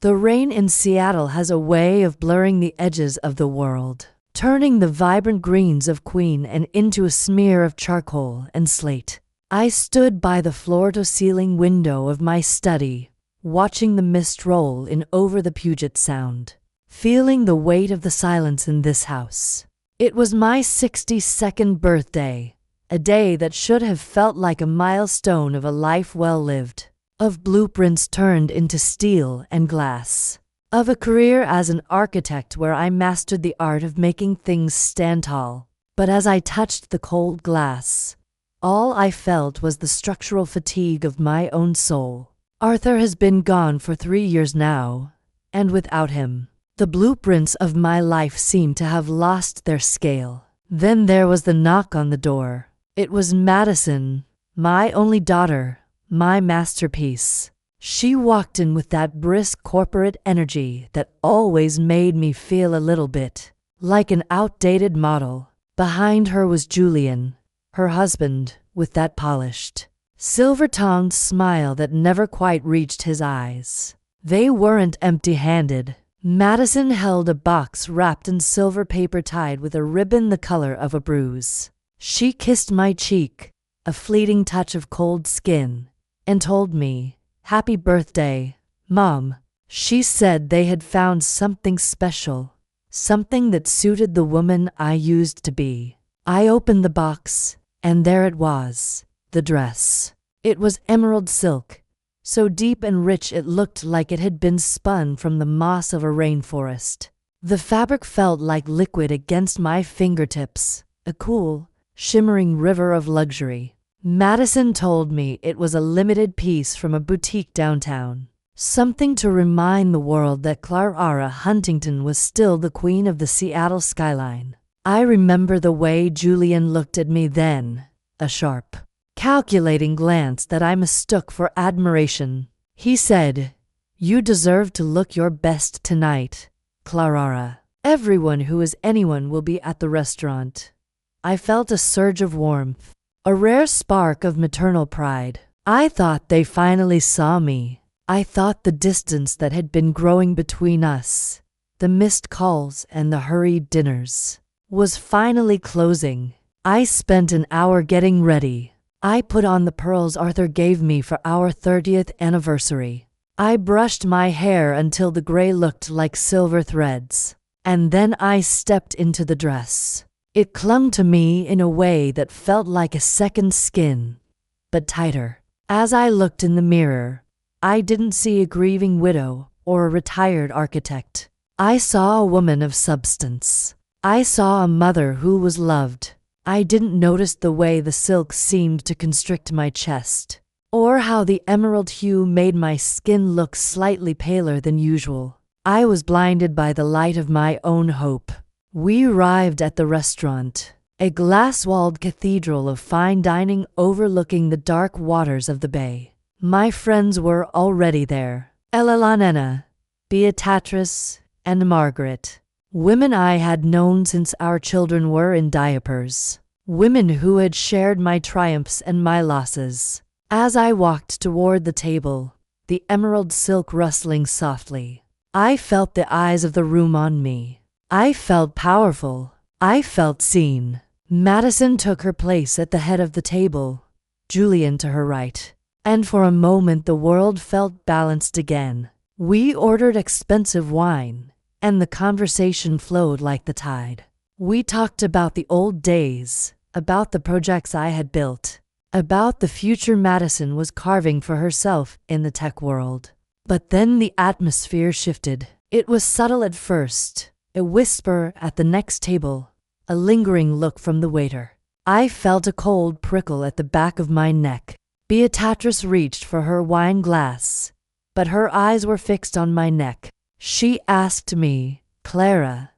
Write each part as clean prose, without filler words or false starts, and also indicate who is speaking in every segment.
Speaker 1: The rain in Seattle has a way of blurring the edges of the world, turning the vibrant greens of Queen and into a smear of charcoal and slate. I stood by the floor-to-ceiling window of my study, watching the mist roll in over the Puget Sound, feeling the weight of the silence in this house. It was my 62nd birthday, a day that should have felt like a milestone of a life well lived, of blueprints turned into steel and glass, of a career as an architect where I mastered the art of making things stand tall. But as I touched the cold glass, all I felt was the structural fatigue of my own soul. Arthur has been gone for 3 years now, and without him, the blueprints of my life seemed to have lost their scale. Then there was the knock on the door. It was Madison, my only daughter, my masterpiece. She walked in with that brisk corporate energy that always made me feel a little bit like an outdated model. Behind her was Julian, her husband, with that polished, silver-tongued smile that never quite reached his eyes. They weren't empty-handed. Madison held a box wrapped in silver paper tied with a ribbon the color of a bruise. She kissed my cheek, a fleeting touch of cold skin, and told me, "Happy birthday, Mom." She said they had found something special, something that suited the woman I used to be. I opened the box, and there it was, the dress. It was emerald silk, so deep and rich it looked like it had been spun from the moss of a rainforest. The fabric felt like liquid against my fingertips, a cool, shimmering river of luxury. Madison told me it was a limited piece from a boutique downtown, something to remind the world that Clara Huntington was still the queen of the Seattle skyline. I remember the way Julian looked at me then, a sharp, calculating glance that I mistook for admiration. He said, "You deserve to look your best tonight, Clara. Everyone who is anyone will be at the restaurant." I felt a surge of warmth, a rare spark of maternal pride. I thought they finally saw me. I thought the distance that had been growing between us, the missed calls and the hurried dinners, was finally closing. I spent an hour getting ready. I put on the pearls Arthur gave me for our 30th anniversary. I brushed my hair until the gray looked like silver threads. And then I stepped into the dress. It clung to me in a way that felt like a second skin, but tighter. As I looked in the mirror, I didn't see a grieving widow or a retired architect. I saw a woman of substance. I saw a mother who was loved. I didn't notice the way the silk seemed to constrict my chest, or how the emerald hue made my skin look slightly paler than usual. I was blinded by the light of my own hope. We arrived at the restaurant, a glass-walled cathedral of fine dining overlooking the dark waters of the bay. My friends were already there. Elena, Beatrice, and Margaret. Women I had known since our children were in diapers. Women who had shared my triumphs and my losses. As I walked toward the table, the emerald silk rustling softly, I felt the eyes of the room on me. I felt powerful. I felt seen. Madison took her place at the head of the table, Julian to her right, and for a moment the world felt balanced again. We ordered expensive wine, and the conversation flowed like the tide. We talked about the old days, about the projects I had built, about the future Madison was carving for herself in the tech world. But then the atmosphere shifted. It was subtle at first, a whisper at the next table, a lingering look from the waiter. I felt a cold prickle at the back of my neck. Beatrice reached for her wine glass, but her eyes were fixed on my neck. She asked me, "Clara,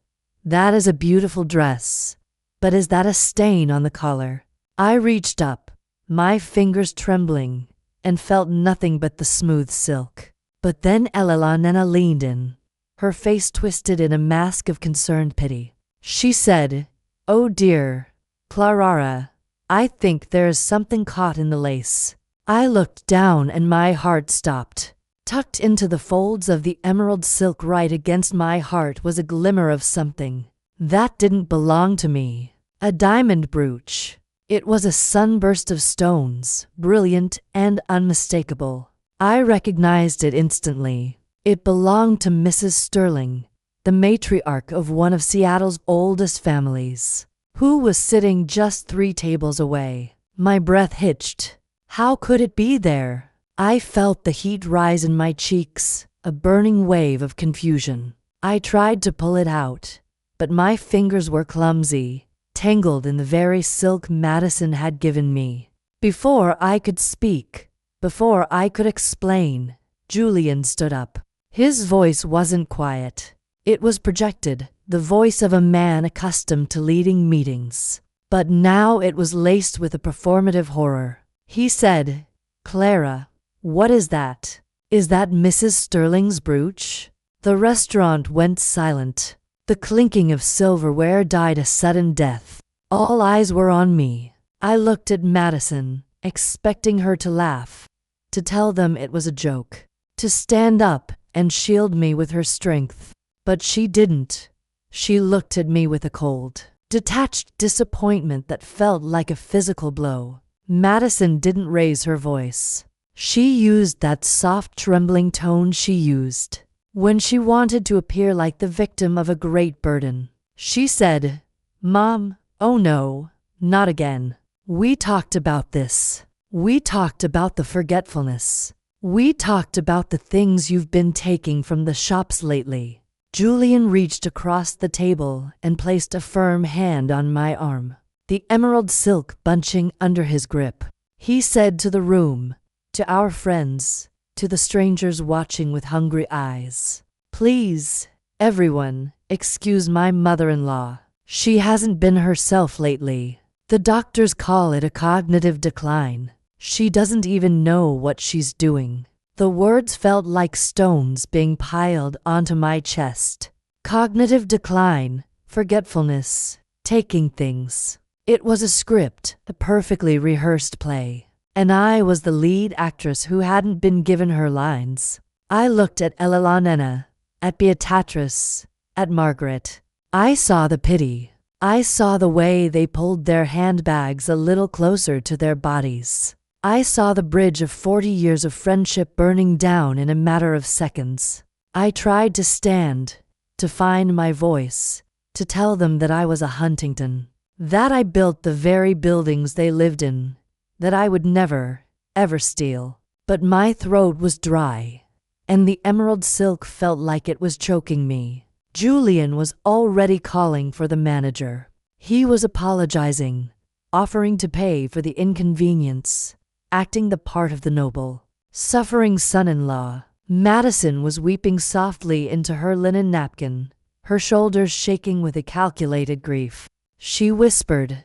Speaker 1: that is a beautiful dress, but is that a stain on the collar?" I reached up, my fingers trembling, and felt nothing but the smooth silk. But then Elena leaned in, her face twisted in a mask of concerned pity. She said, "Oh dear, Clara, I think there is something caught in the lace." I looked down and my heart stopped. Tucked into the folds of the emerald silk right against my heart was a glimmer of something that didn't belong to me. A diamond brooch. It was a sunburst of stones, brilliant and unmistakable. I recognized it instantly. It belonged to Mrs. Sterling, the matriarch of one of Seattle's oldest families, who was sitting just 3 tables away. My breath hitched. How could it be there? I felt the heat rise in my cheeks, a burning wave of confusion. I tried to pull it out, but my fingers were clumsy, tangled in the very silk Madison had given me. Before I could speak, before I could explain, Julian stood up. His voice wasn't quiet. It was projected, the voice of a man accustomed to leading meetings. But now it was laced with a performative horror. He said, "Clara, what is that? Is that Mrs. Sterling's brooch?" The restaurant went silent. The clinking of silverware died a sudden death. All eyes were on me. I looked at Madison, expecting her to laugh, to tell them it was a joke, to stand up and shield me with her strength. But she didn't. She looked at me with a cold, detached disappointment that felt like a physical blow. Madison didn't raise her voice. She used that soft, trembling tone she used when she wanted to appear like the victim of a great burden. She said, "Mom, oh no, not again. We talked about this. We talked about the forgetfulness. We talked about the things you've been taking from the shops lately." Julian reached across the table and placed a firm hand on my arm, the emerald silk bunching under his grip. He said to the room, to our friends, to the strangers watching with hungry eyes, "Please, everyone, excuse my mother-in-law. She hasn't been herself lately. The doctors call it a cognitive decline. She doesn't even know what she's doing." The words felt like stones being piled onto my chest. Cognitive decline, forgetfulness, taking things. It was a script, a perfectly rehearsed play. And I was the lead actress who hadn't been given her lines. I looked at Elena, at Beatrice, at Margaret. I saw the pity. I saw the way they pulled their handbags a little closer to their bodies. I saw the bridge of 40 years of friendship burning down in a matter of seconds. I tried to stand, to find my voice, to tell them that I was a Huntington, that I built the very buildings they lived in, that I would never, ever steal. But my throat was dry, and the emerald silk felt like it was choking me. Julian was already calling for the manager. He was apologizing, offering to pay for the inconvenience, acting the part of the noble, suffering son-in-law. Madison was weeping softly into her linen napkin, her shoulders shaking with a calculated grief. She whispered,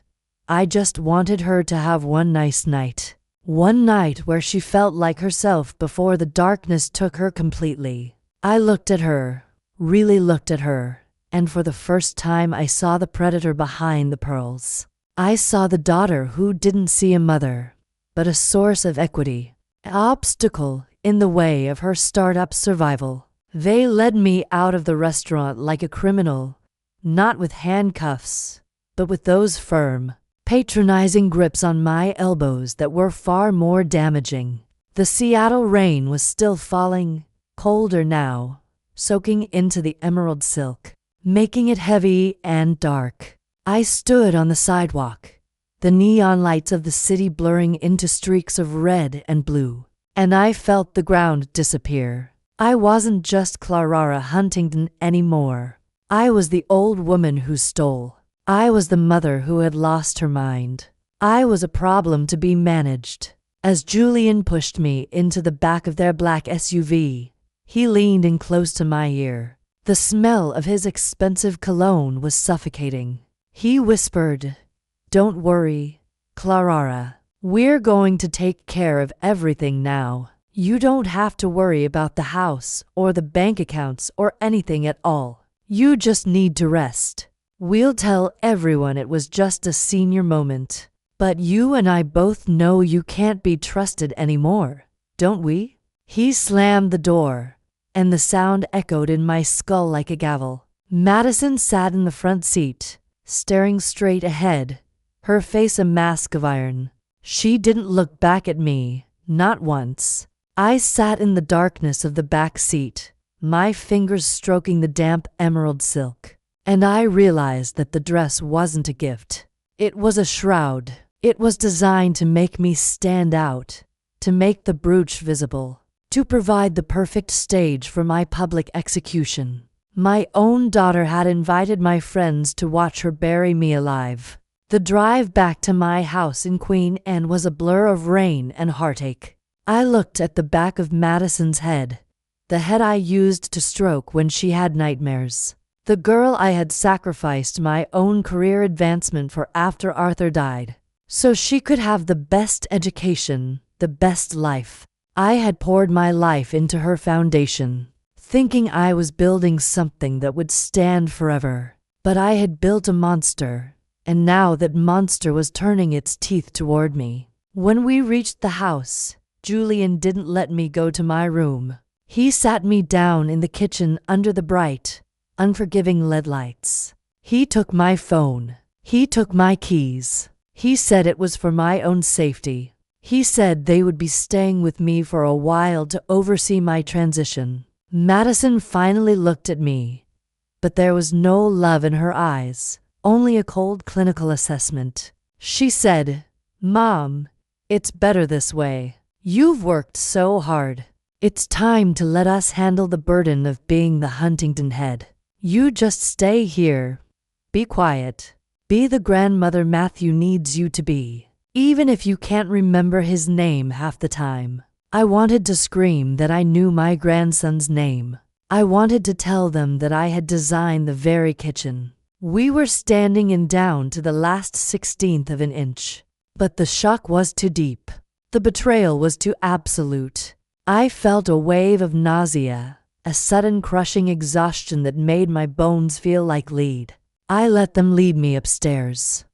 Speaker 1: "I just wanted her to have one nice night. One night where she felt like herself before the darkness took her completely." I looked at her, really looked at her, and for the first time I saw the predator behind the pearls. I saw the daughter who didn't see a mother, but a source of equity, an obstacle in the way of her startup survival. They led me out of the restaurant like a criminal, not with handcuffs, but with those firm, patronizing grips on my elbows that were far more damaging. The Seattle rain was still falling, colder now, soaking into the emerald silk, making it heavy and dark. I stood on the sidewalk, the neon lights of the city blurring into streaks of red and blue, and I felt the ground disappear. I wasn't just Clara Huntington anymore. I was the old woman who stole. I was the mother who had lost her mind. I was a problem to be managed. As Julian pushed me into the back of their black SUV, he leaned in close to my ear. The smell of his expensive cologne was suffocating. He whispered, "Don't worry, Clara. We're going to take care of everything now. You don't have to worry about the house or the bank accounts or anything at all. You just need to rest. We'll tell everyone it was just a senior moment. But you and I both know you can't be trusted anymore, don't we?" He slammed the door, and the sound echoed in my skull like a gavel. Madison sat in the front seat, staring straight ahead, her face a mask of iron. She didn't look back at me, not once. I sat in the darkness of the back seat, my fingers stroking the damp emerald silk. And I realized that the dress wasn't a gift. It was a shroud. It was designed to make me stand out, to make the brooch visible, to provide the perfect stage for my public execution. My own daughter had invited my friends to watch her bury me alive. The drive back to my house in Queen Anne was a blur of rain and heartache. I looked at the back of Madison's head, the head I used to stroke when she had nightmares. The girl I had sacrificed my own career advancement for after Arthur died, so she could have the best education, the best life. I had poured my life into her foundation, thinking I was building something that would stand forever. But I had built a monster, and now that monster was turning its teeth toward me. When we reached the house, Julian didn't let me go to my room. He sat me down in the kitchen under the bright, unforgiving LED lights. He took my phone. He took my keys. He said it was for my own safety. He said they would be staying with me for a while to oversee my transition. Madison finally looked at me, but there was no love in her eyes, only a cold clinical assessment. She said, "Mom, it's better this way. You've worked so hard. It's time to let us handle the burden of being the Huntington head. You just stay here. Be quiet. Be the grandmother Matthew needs you to be, even if you can't remember his name half the time." I wanted to scream that I knew my grandson's name. I wanted to tell them that I had designed the very kitchen. We were standing in down to the last 16th of an inch. But the shock was too deep. The betrayal was too absolute. I felt a wave of nausea, a sudden crushing exhaustion that made my bones feel like lead. I let them lead me upstairs.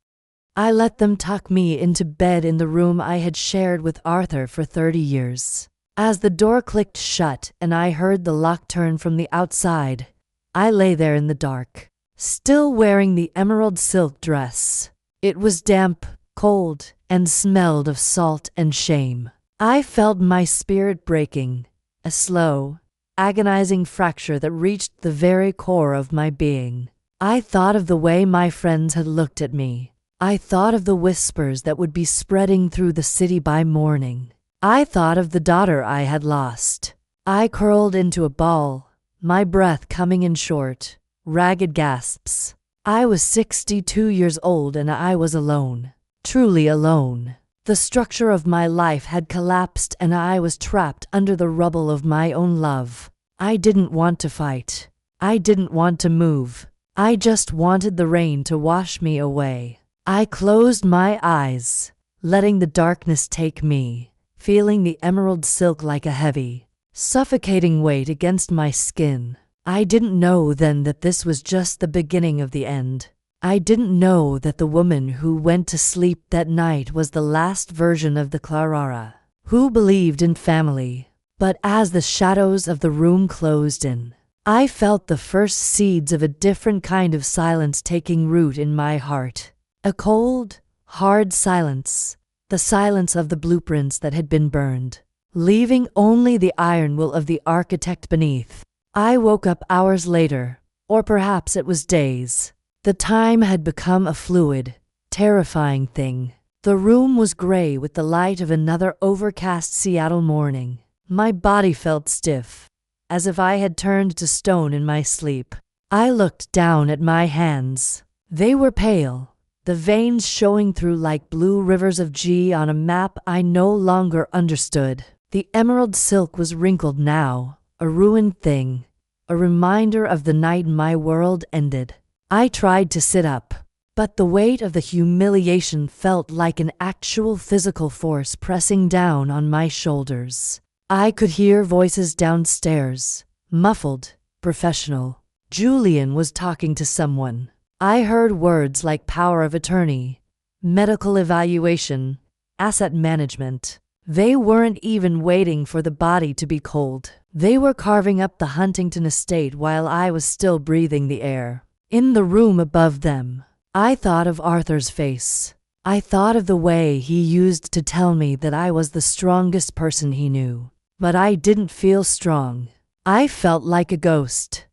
Speaker 1: I let them tuck me into bed in the room I had shared with Arthur for 30 years. As the door clicked shut and I heard the lock turn from the outside, I lay there in the dark, still wearing the emerald silk dress. It was damp, cold, and smelled of salt and shame. I felt my spirit breaking, a slow, agonizing fracture that reached the very core of my being. I thought of the way my friends had looked at me. I thought of the whispers that would be spreading through the city by morning. I thought of the daughter I had lost. I curled into a ball, my breath coming in short, ragged gasps. I was 62 years old and I was alone, truly alone. The structure of my life had collapsed and I was trapped under the rubble of my own love. I didn't want to fight. I didn't want to move. I just wanted the rain to wash me away. I closed my eyes, letting the darkness take me, feeling the emerald silk like a heavy, suffocating weight against my skin. I didn't know then that this was just the beginning of the end. I didn't know that the woman who went to sleep that night was the last version of the Clara, who believed in family. But as the shadows of the room closed in, I felt the first seeds of a different kind of silence taking root in my heart. A cold, hard silence, the silence of the blueprints that had been burned, leaving only the iron will of the architect beneath. I woke up hours later, or perhaps it was days. The time had become a fluid, terrifying thing. The room was gray with the light of another overcast Seattle morning. My body felt stiff, as if I had turned to stone in my sleep. I looked down at my hands. They were pale, the veins showing through like blue rivers of G on a map I no longer understood. The emerald silk was wrinkled now, a ruined thing, a reminder of the night my world ended. I tried to sit up, but the weight of the humiliation felt like an actual physical force pressing down on my shoulders. I could hear voices downstairs, muffled, professional. Julian was talking to someone. I heard words like power of attorney, medical evaluation, asset management. They weren't even waiting for the body to be cold. They were carving up the Huntington estate while I was still breathing the air. In the room above them, I thought of Arthur's face. I thought of the way he used to tell me that I was the strongest person he knew. But I didn't feel strong. I felt like a ghost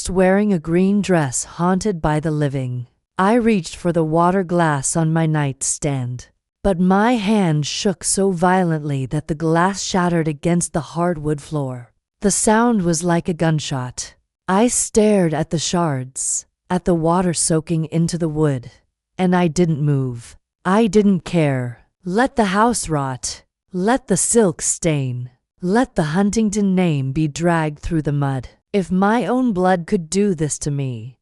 Speaker 1: wearing a green dress haunted by the living. I reached for the water glass on my nightstand, but my hand shook so violently that the glass shattered against the hardwood floor. The sound was like a gunshot. I stared at the shards, at the water soaking into the wood, and I didn't move. I didn't care. Let the house rot. Let the silk stain. Let the Huntington name be dragged through the mud. If my own blood could do this to me,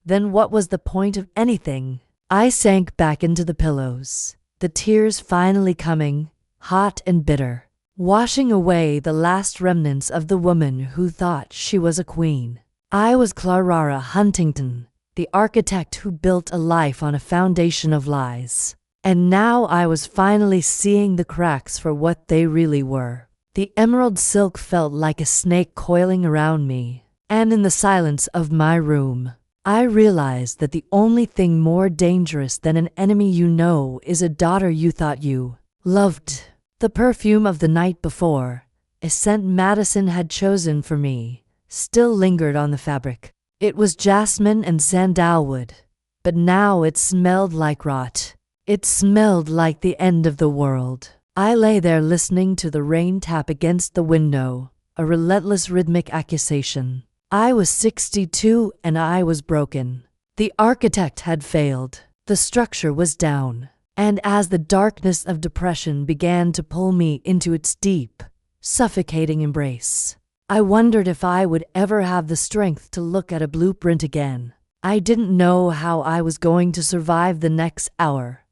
Speaker 1: then what was the point of anything? I sank back into the pillows, the tears finally coming, hot and bitter, washing away the last remnants of the woman who thought she was a queen. I was Clara Huntington, the architect who built a life on a foundation of lies. And now I was finally seeing the cracks for what they really were. The emerald silk felt like a snake coiling around me, and in the silence of my room, I realized that the only thing more dangerous than an enemy you know is a daughter you thought you loved. The perfume of the night before, a scent Madison had chosen for me, still lingered on the fabric. It was jasmine and sandalwood, but now it smelled like rot. It smelled like the end of the world. I lay there listening to the rain tap against the window, a relentless rhythmic accusation. I was 62 and I was broken. The architect had failed. The structure was down. And as the darkness of depression began to pull me into its deep, suffocating embrace, I wondered if I would ever have the strength to look at a blueprint again. I didn't know how I was going to survive the next hour,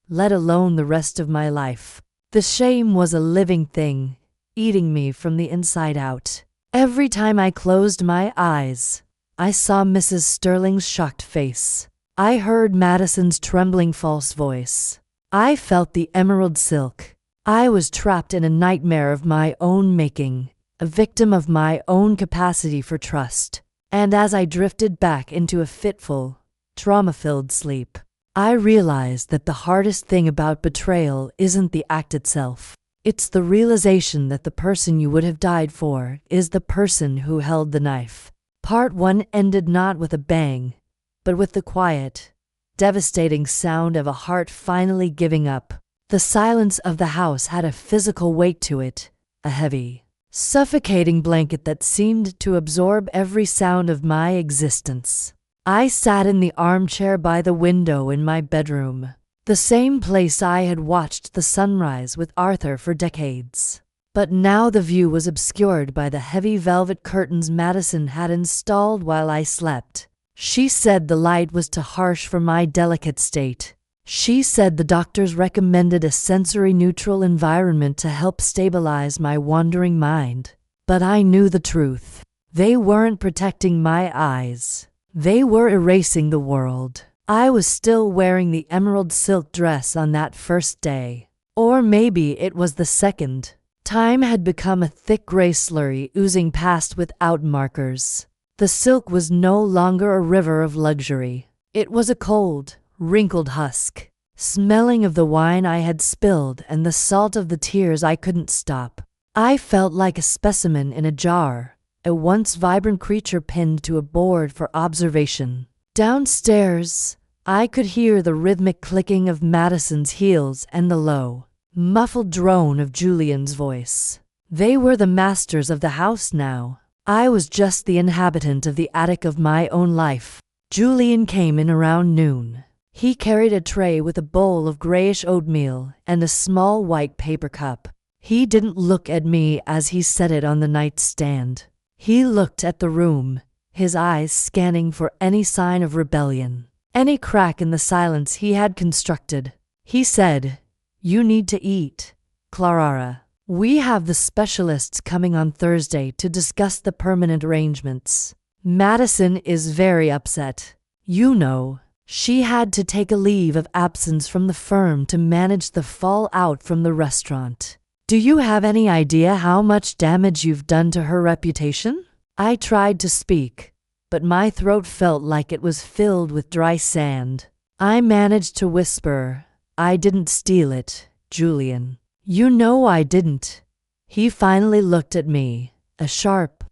Speaker 1: let alone the rest of my life. The shame was a living thing, eating me from the inside out. Every time I closed my eyes, I saw Mrs. Sterling's shocked face. I heard Madison's trembling false voice. I felt the emerald silk. I was trapped in a nightmare of my own making, a victim of my own capacity for trust. And as I drifted back into a fitful, trauma-filled sleep, I realized that the hardest thing about betrayal isn't the act itself. It's the realization that the person you would have died for is the person who held the knife. Part 1 ended not with a bang, but with the quiet, devastating sound of a heart finally giving up. The silence of the house had a physical weight to it, a heavy, suffocating blanket that seemed to absorb every sound of my existence. I sat in the armchair by the window in my bedroom, the same place I had watched the sunrise with Arthur for decades. But now the view was obscured by the heavy velvet curtains Madison had installed while I slept. She said the light was too harsh for my delicate state. She said the doctors recommended a sensory-neutral environment to help stabilize my wandering mind. But I knew the truth. They weren't protecting my eyes. They were erasing the world. I was still wearing the emerald silk dress on that first day. Or maybe it was the second. Time had become a thick gray slurry oozing past without markers. The silk was no longer a river of luxury. It was a cold, wrinkled husk, smelling of the wine I had spilled and the salt of the tears I couldn't stop. I felt like a specimen in a jar, a once vibrant creature pinned to a board for observation. Downstairs, I could hear the rhythmic clicking of Madison's heels and the low, muffled drone of Julian's voice. They were the masters of the house now. I was just the inhabitant of the attic of my own life. Julian came in around noon. He carried a tray with a bowl of grayish oatmeal and a small white paper cup. He didn't look at me as he set it on the nightstand. He looked at the room, his eyes scanning for any sign of rebellion, any crack in the silence he had constructed. He said, "You need to eat, Clara. We have the specialists coming on Thursday to discuss the permanent arrangements. Madison is very upset. You know, she had to take a leave of absence from the firm to manage the fallout from the restaurant. Do you have any idea how much damage you've done to her reputation? I tried to speak, but my throat felt like it was filled with dry sand. I managed to whisper, "I didn't steal it, Julian." "You know I didn't." He finally looked at me, a sharp,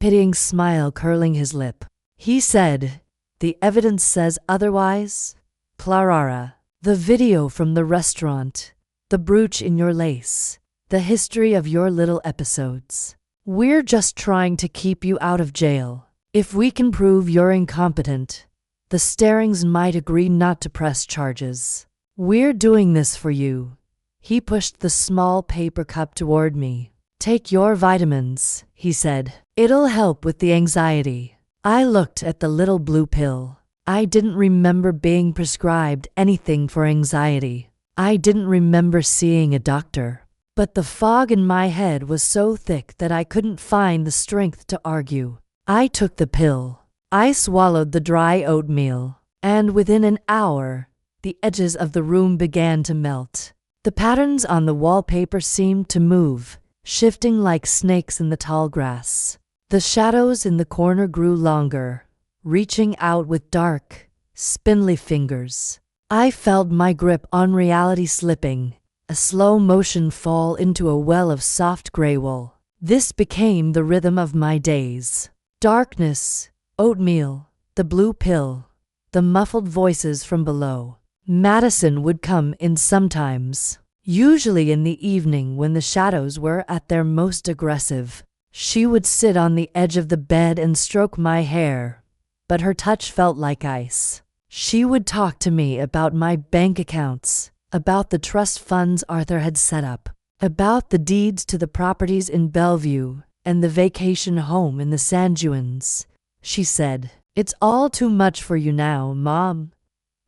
Speaker 1: pitying smile curling his lip. He said, "The evidence says otherwise, Clara. The video from the restaurant, the brooch in your lace, the history of your little episodes. We're just trying to keep you out of jail. If we can prove you're incompetent, the Starings might agree not to press charges. We're doing this for you." He pushed the small paper cup toward me. "Take your vitamins," he said. "It'll help with the anxiety." I looked at the little blue pill. I didn't remember being prescribed anything for anxiety. I didn't remember seeing a doctor. But the fog in my head was so thick that I couldn't find the strength to argue. I took the pill. I swallowed the dry oatmeal. And within an hour, the edges of the room began to melt. The patterns on the wallpaper seemed to move, shifting like snakes in the tall grass. The shadows in the corner grew longer, reaching out with dark, spindly fingers. I felt my grip on reality slipping, a slow motion fall into a well of soft gray wool. This became the rhythm of my days. Darkness, oatmeal, the blue pill, the muffled voices from below. Madison would come in sometimes, usually in the evening when the shadows were at their most aggressive. She would sit on the edge of the bed and stroke my hair, but her touch felt like ice. She would talk to me about my bank accounts, about the trust funds Arthur had set up, about the deeds to the properties in Bellevue and the vacation home in the San Juans. She said, "It's all too much for you now, Mom.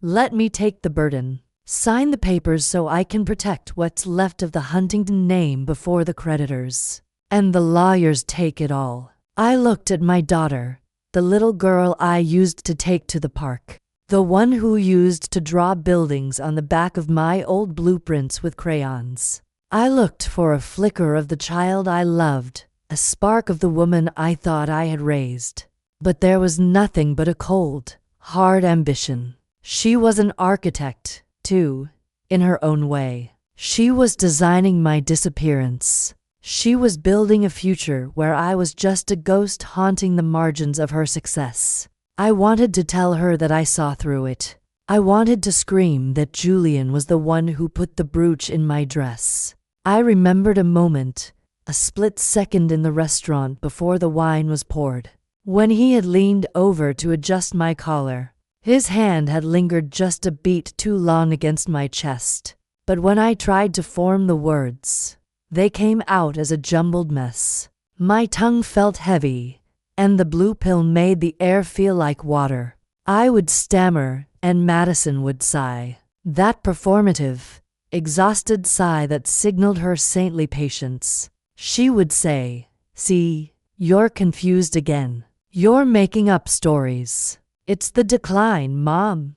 Speaker 1: Let me take the burden. Sign the papers so I can protect what's left of the Huntington name before the creditors. And the lawyers take it all." I looked at my daughter, the little girl I used to take to the park, the one who used to draw buildings on the back of my old blueprints with crayons. I looked for a flicker of the child I loved, a spark of the woman I thought I had raised. But there was nothing but a cold, hard ambition. She was an architect, too, in her own way. She was designing my disappearance. She was building a future where I was just a ghost haunting the margins of her success. I wanted to tell her that I saw through it. I wanted to scream that Julian was the one who put the brooch in my dress. I remembered a moment, a split second in the restaurant before the wine was poured, when he had leaned over to adjust my collar. His hand had lingered just a beat too long against my chest. But when I tried to form the words, they came out as a jumbled mess. My tongue felt heavy, and the blue pill made the air feel like water. I would stammer, and Madison would sigh. That performative, exhausted sigh that signaled her saintly patience. She would say, "See, you're confused again. You're making up stories. It's the decline, Mom.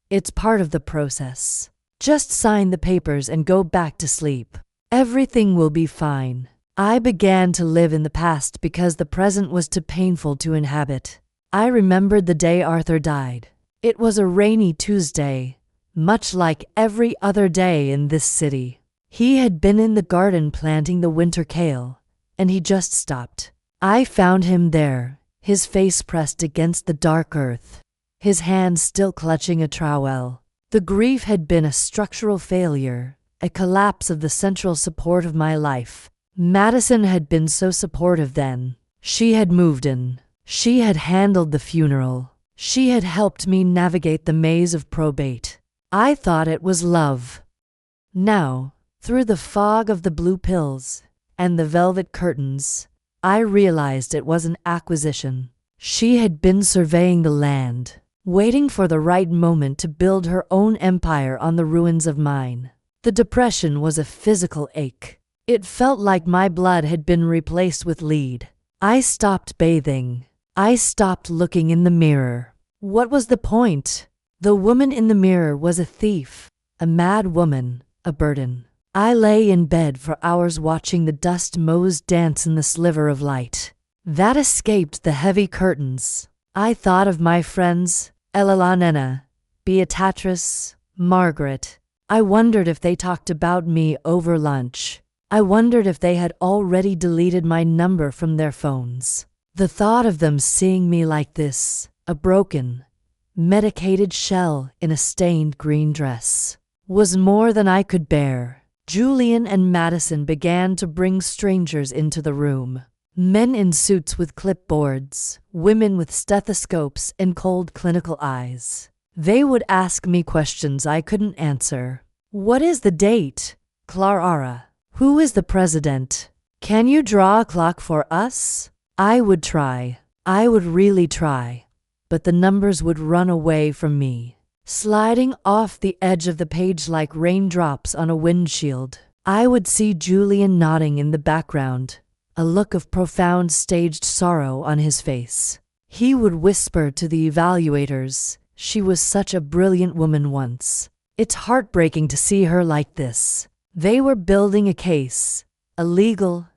Speaker 1: It's part of the process. Just sign the papers and go back to sleep. Everything will be fine." I began to live in the past because the present was too painful to inhabit. I remembered the day Arthur died. It was a rainy Tuesday, much like every other day in this city. He had been in the garden planting the winter kale, and he just stopped. I found him there, his face pressed against the dark earth, his hand still clutching a trowel. The grief had been a structural failure, a collapse of the central support of my life. Madison had been so supportive then. She had moved in. She had handled the funeral. She had helped me navigate the maze of probate. I thought it was love. Now, through the fog of the blue pills and the velvet curtains, I realized it was an acquisition. She had been surveying the land, waiting for the right moment to build her own empire on the ruins of mine. The depression was a physical ache. It felt like my blood had been replaced with lead. I stopped bathing. I stopped looking in the mirror. What was the point? The woman in the mirror was a thief, a mad woman, a burden. I lay in bed for hours watching the dust motes dance in the sliver of light that escaped the heavy curtains. I thought of my friends, Elena, Beatrice, Margaret. I wondered if they talked about me over lunch. I wondered if they had already deleted my number from their phones. The thought of them seeing me like this, a broken, medicated shell in a stained green dress, was more than I could bear. Julian and Madison began to bring strangers into the room. Men in suits with clipboards, women with stethoscopes and cold clinical eyes. They would ask me questions I couldn't answer. What is the date, Clara? Who is the president? Can you draw a clock for us? I would try. I would really try. But the numbers would run away from me, sliding off the edge of the page like raindrops on a windshield. I would see Julian nodding in the background, a look of profound staged sorrow on his face. He would whisper to the evaluators, "She was such a brilliant woman once. It's heartbreaking to see her like this." They were building a case, a legal,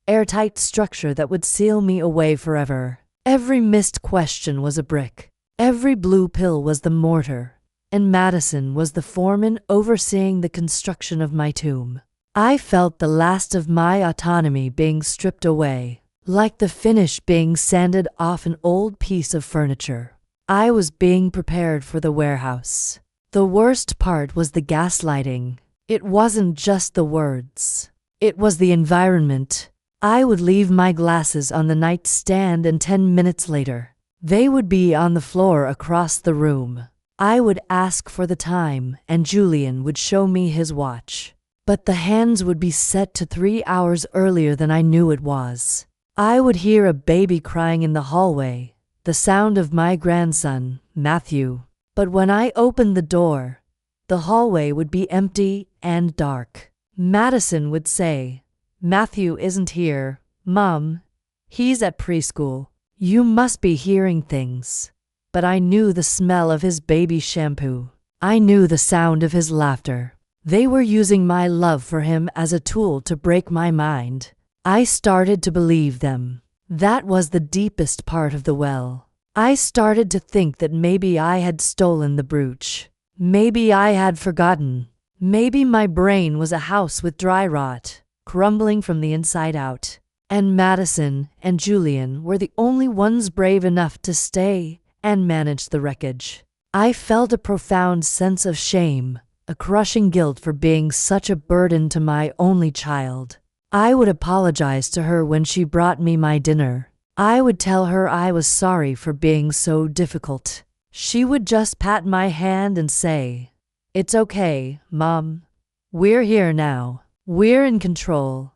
Speaker 1: airtight structure that would seal me away forever. Every missed question was a brick. Every blue pill was the mortar, and Madison was the foreman overseeing the construction of my tomb. I felt the last of my autonomy being stripped away, like the finish being sanded off an old piece of furniture. I was being prepared for the warehouse. The worst part was the gaslighting. It wasn't just the words. It was the environment. I would leave my glasses on the nightstand and 10 minutes later, they would be on the floor across the room. I would ask for the time and Julian would show me his watch. But the hands would be set to 3 hours earlier than I knew it was. I would hear a baby crying in the hallway, the sound of my grandson, Matthew. But when I opened the door, the hallway would be empty and dark. Madison would say, "Matthew isn't here, Mom. He's at preschool. You must be hearing things." But I knew the smell of his baby shampoo. I knew the sound of his laughter. They were using my love for him as a tool to break my mind. I started to believe them. That was the deepest part of the well. I started to think that maybe I had stolen the brooch. Maybe I had forgotten. Maybe my brain was a house with dry rot, crumbling from the inside out. And Madison and Julian were the only ones brave enough to stay and manage the wreckage. I felt a profound sense of shame, a crushing guilt for being such a burden to my only child. I would apologize to her when she brought me my dinner. I would tell her I was sorry for being so difficult. She would just pat my hand and say, "It's okay, Mom. We're here now. We're in control."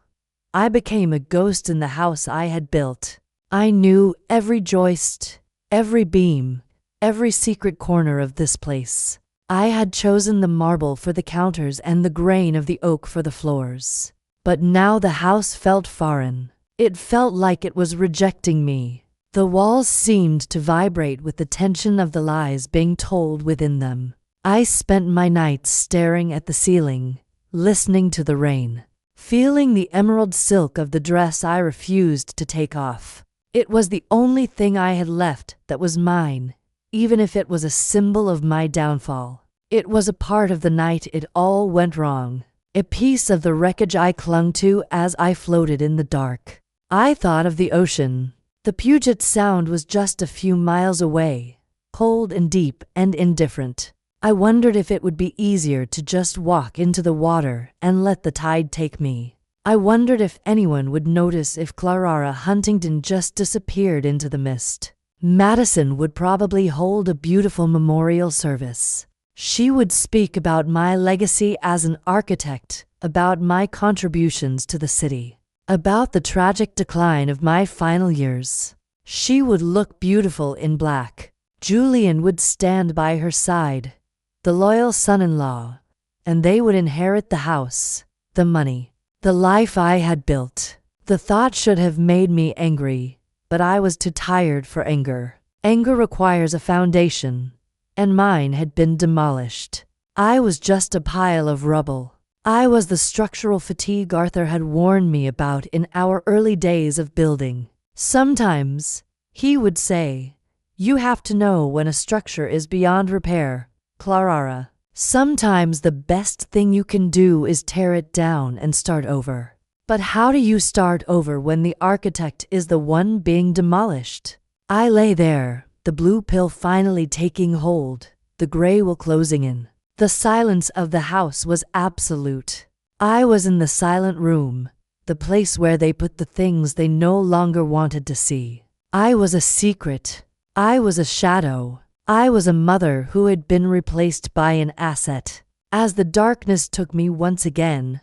Speaker 1: I became a ghost in the house I had built. I knew every joist, every beam, every secret corner of this place. I had chosen the marble for the counters and the grain of the oak for the floors. But now the house felt foreign. It felt like it was rejecting me. The walls seemed to vibrate with the tension of the lies being told within them. I spent my nights staring at the ceiling, listening to the rain, feeling the emerald silk of the dress I refused to take off. It was the only thing I had left that was mine, even if it was a symbol of my downfall. It was a part of the night it all went wrong, a piece of the wreckage I clung to as I floated in the dark. I thought of the ocean. The Puget Sound was just a few miles away, cold and deep and indifferent. I wondered if it would be easier to just walk into the water and let the tide take me. I wondered if anyone would notice if Clara Huntington just disappeared into the mist. Madison would probably hold a beautiful memorial service. She would speak about my legacy as an architect, about my contributions to the city, about the tragic decline of my final years. She would look beautiful in black. Julian would stand by her side, the loyal son-in-law, and they would inherit the house, the money, the life I had built. The thought should have made me angry, but I was too tired for anger. Anger requires a foundation, and mine had been demolished. I was just a pile of rubble. I was the structural fatigue Arthur had warned me about in our early days of building. Sometimes, he would say, you have to know when a structure is beyond repair, Clara. Sometimes the best thing you can do is tear it down and start over. But how do you start over when the architect is the one being demolished? I lay there, the blue pill finally taking hold, the gray will closing in. The silence of the house was absolute. I was in the silent room, the place where they put the things they no longer wanted to see. I was a secret. I was a shadow. I was a mother who had been replaced by an asset. As the darkness took me once again,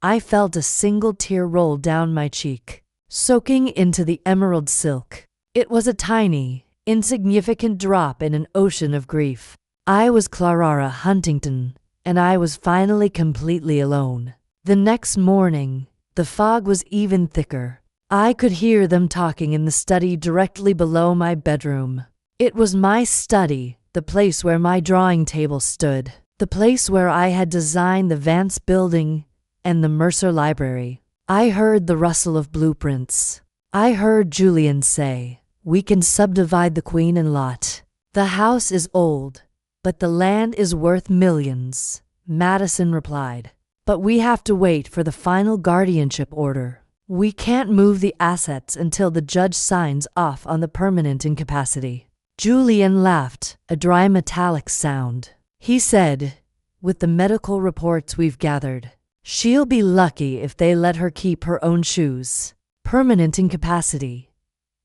Speaker 1: I felt a single tear roll down my cheek, soaking into the emerald silk. It was a tiny, insignificant drop in an ocean of grief. I was Clara Huntington, and I was finally completely alone. The next morning, the fog was even thicker. I could hear them talking in the study directly below my bedroom. It was my study, the place where my drawing table stood, the place where I had designed the Vance building and the Mercer Library. I heard the rustle of blueprints. I heard Julian say, "We can subdivide the Queen and lot. The house is old, but the land is worth millions," Madison replied. "But we have to wait for the final guardianship order. We can't move the assets until the judge signs off on the permanent incapacity." Julian laughed, a dry metallic sound. He said, "With the medical reports we've gathered, she'll be lucky if they let her keep her own shoes." Permanent incapacity.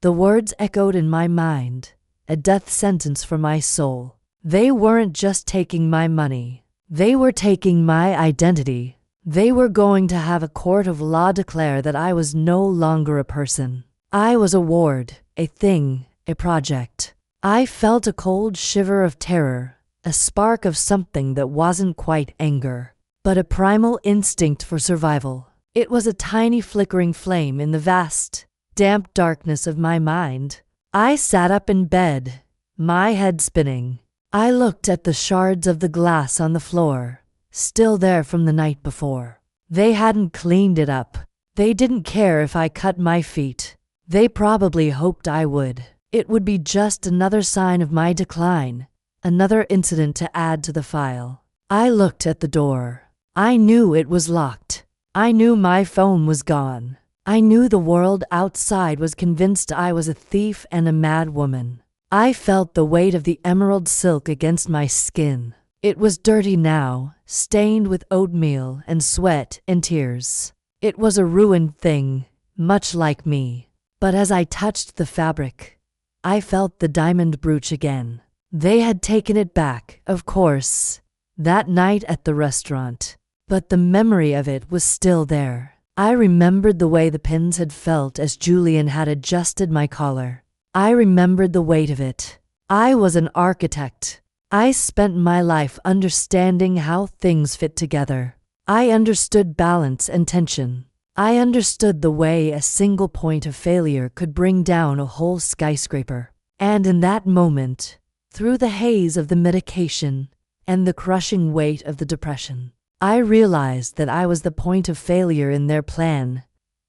Speaker 1: The words echoed in my mind, a death sentence for my soul. They weren't just taking my money. They were taking my identity. They were going to have a court of law declare that I was no longer a person. I was a ward, a thing, a project. I felt a cold shiver of terror, a spark of something that wasn't quite anger, but a primal instinct for survival. It was a tiny flickering flame in the vast, damp darkness of my mind. I sat up in bed, my head spinning. I looked at the shards of the glass on the floor, still there from the night before. They hadn't cleaned it up. They didn't care if I cut my feet. They probably hoped I would. It would be just another sign of my decline, another incident to add to the file. I looked at the door. I knew it was locked. I knew my phone was gone. I knew the world outside was convinced I was a thief and a mad woman. I felt the weight of the emerald silk against my skin. It was dirty now, stained with oatmeal and sweat and tears. It was a ruined thing, much like me. But as I touched the fabric, I felt the diamond brooch again. They had taken it back, of course, that night at the restaurant. But the memory of it was still there. I remembered the way the pins had felt as Julian had adjusted my collar. I remembered the weight of it. I was an architect. I spent my life understanding how things fit together. I understood balance and tension. I understood the way a single point of failure could bring down a whole skyscraper. And in that moment, through the haze of the medication and the crushing weight of the depression, I realized that I was the point of failure in their plan.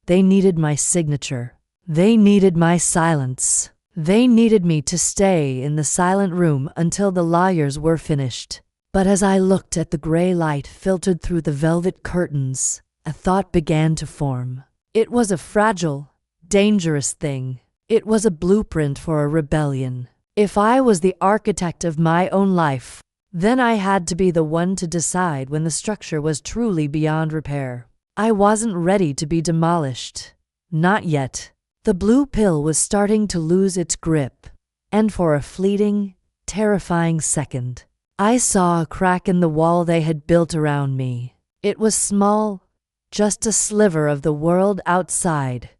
Speaker 1: They needed my signature. They needed my silence. They needed me to stay in the silent room until the lawyers were finished. But as I looked at the gray light filtered through the velvet curtains, a thought began to form. It was a fragile, dangerous thing. It was a blueprint for a rebellion. If I was the architect of my own life, then I had to be the one to decide when the structure was truly beyond repair. I wasn't ready to be demolished. Not yet. The blue pill was starting to lose its grip, and for a fleeting, terrifying second, I saw a crack in the wall they had built around me. It was small, just a sliver of the world outside,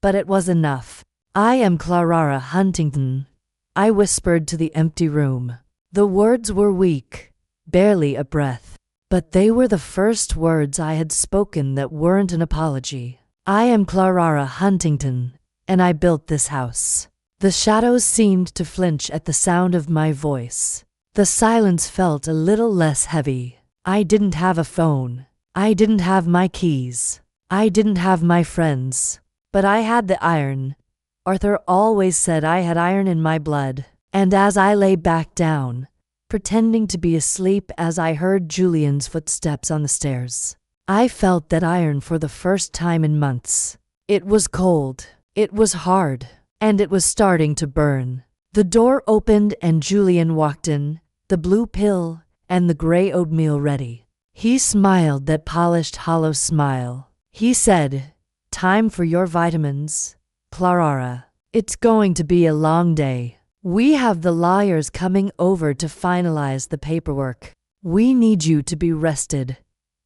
Speaker 1: but it was enough. "I am Clara Huntington," I whispered to the empty room. The words were weak, barely a breath, but they were the first words I had spoken that weren't an apology. "I am Clara Huntington, and I built this house." The shadows seemed to flinch at the sound of my voice. The silence felt a little less heavy. I didn't have a phone. I didn't have my keys. I didn't have my friends. But I had the iron. Arthur always said I had iron in my blood. And as I lay back down, pretending to be asleep as I heard Julian's footsteps on the stairs, I felt that iron for the first time in months. It was cold. It was hard. And it was starting to burn. The door opened and Julian walked in, the blue pill and the gray oatmeal ready. He smiled that polished, hollow smile. He said, "Time for your vitamins, Clara. It's going to be a long day. We have the lawyers coming over to finalize the paperwork. We need you to be rested."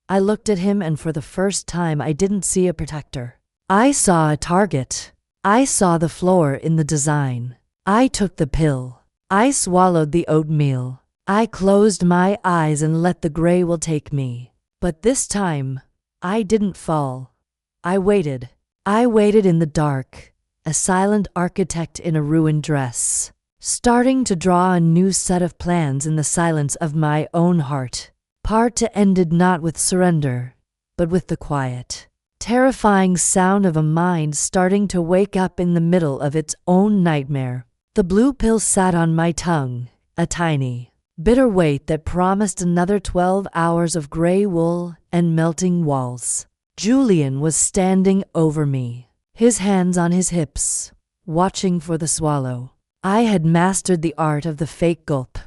Speaker 1: I looked at him and for the first time I didn't see a protector. I saw a target. I saw the flaw in the design. I took the pill. I swallowed the oatmeal. I closed my eyes and let the gray will take me. But this time, I didn't fall. I waited. I waited in the dark, a silent architect in a ruined dress, starting to draw a new set of plans in the silence of my own heart. Part two ended not with surrender, but with the quiet, terrifying sound of a mind starting to wake up in the middle of its own nightmare. The blue pill sat on my tongue, a tiny, bitter weight that promised another 12 hours of gray wool and melting walls. Julian was standing over me, his hands on his hips, watching for the swallow. I had mastered the art of the fake gulp,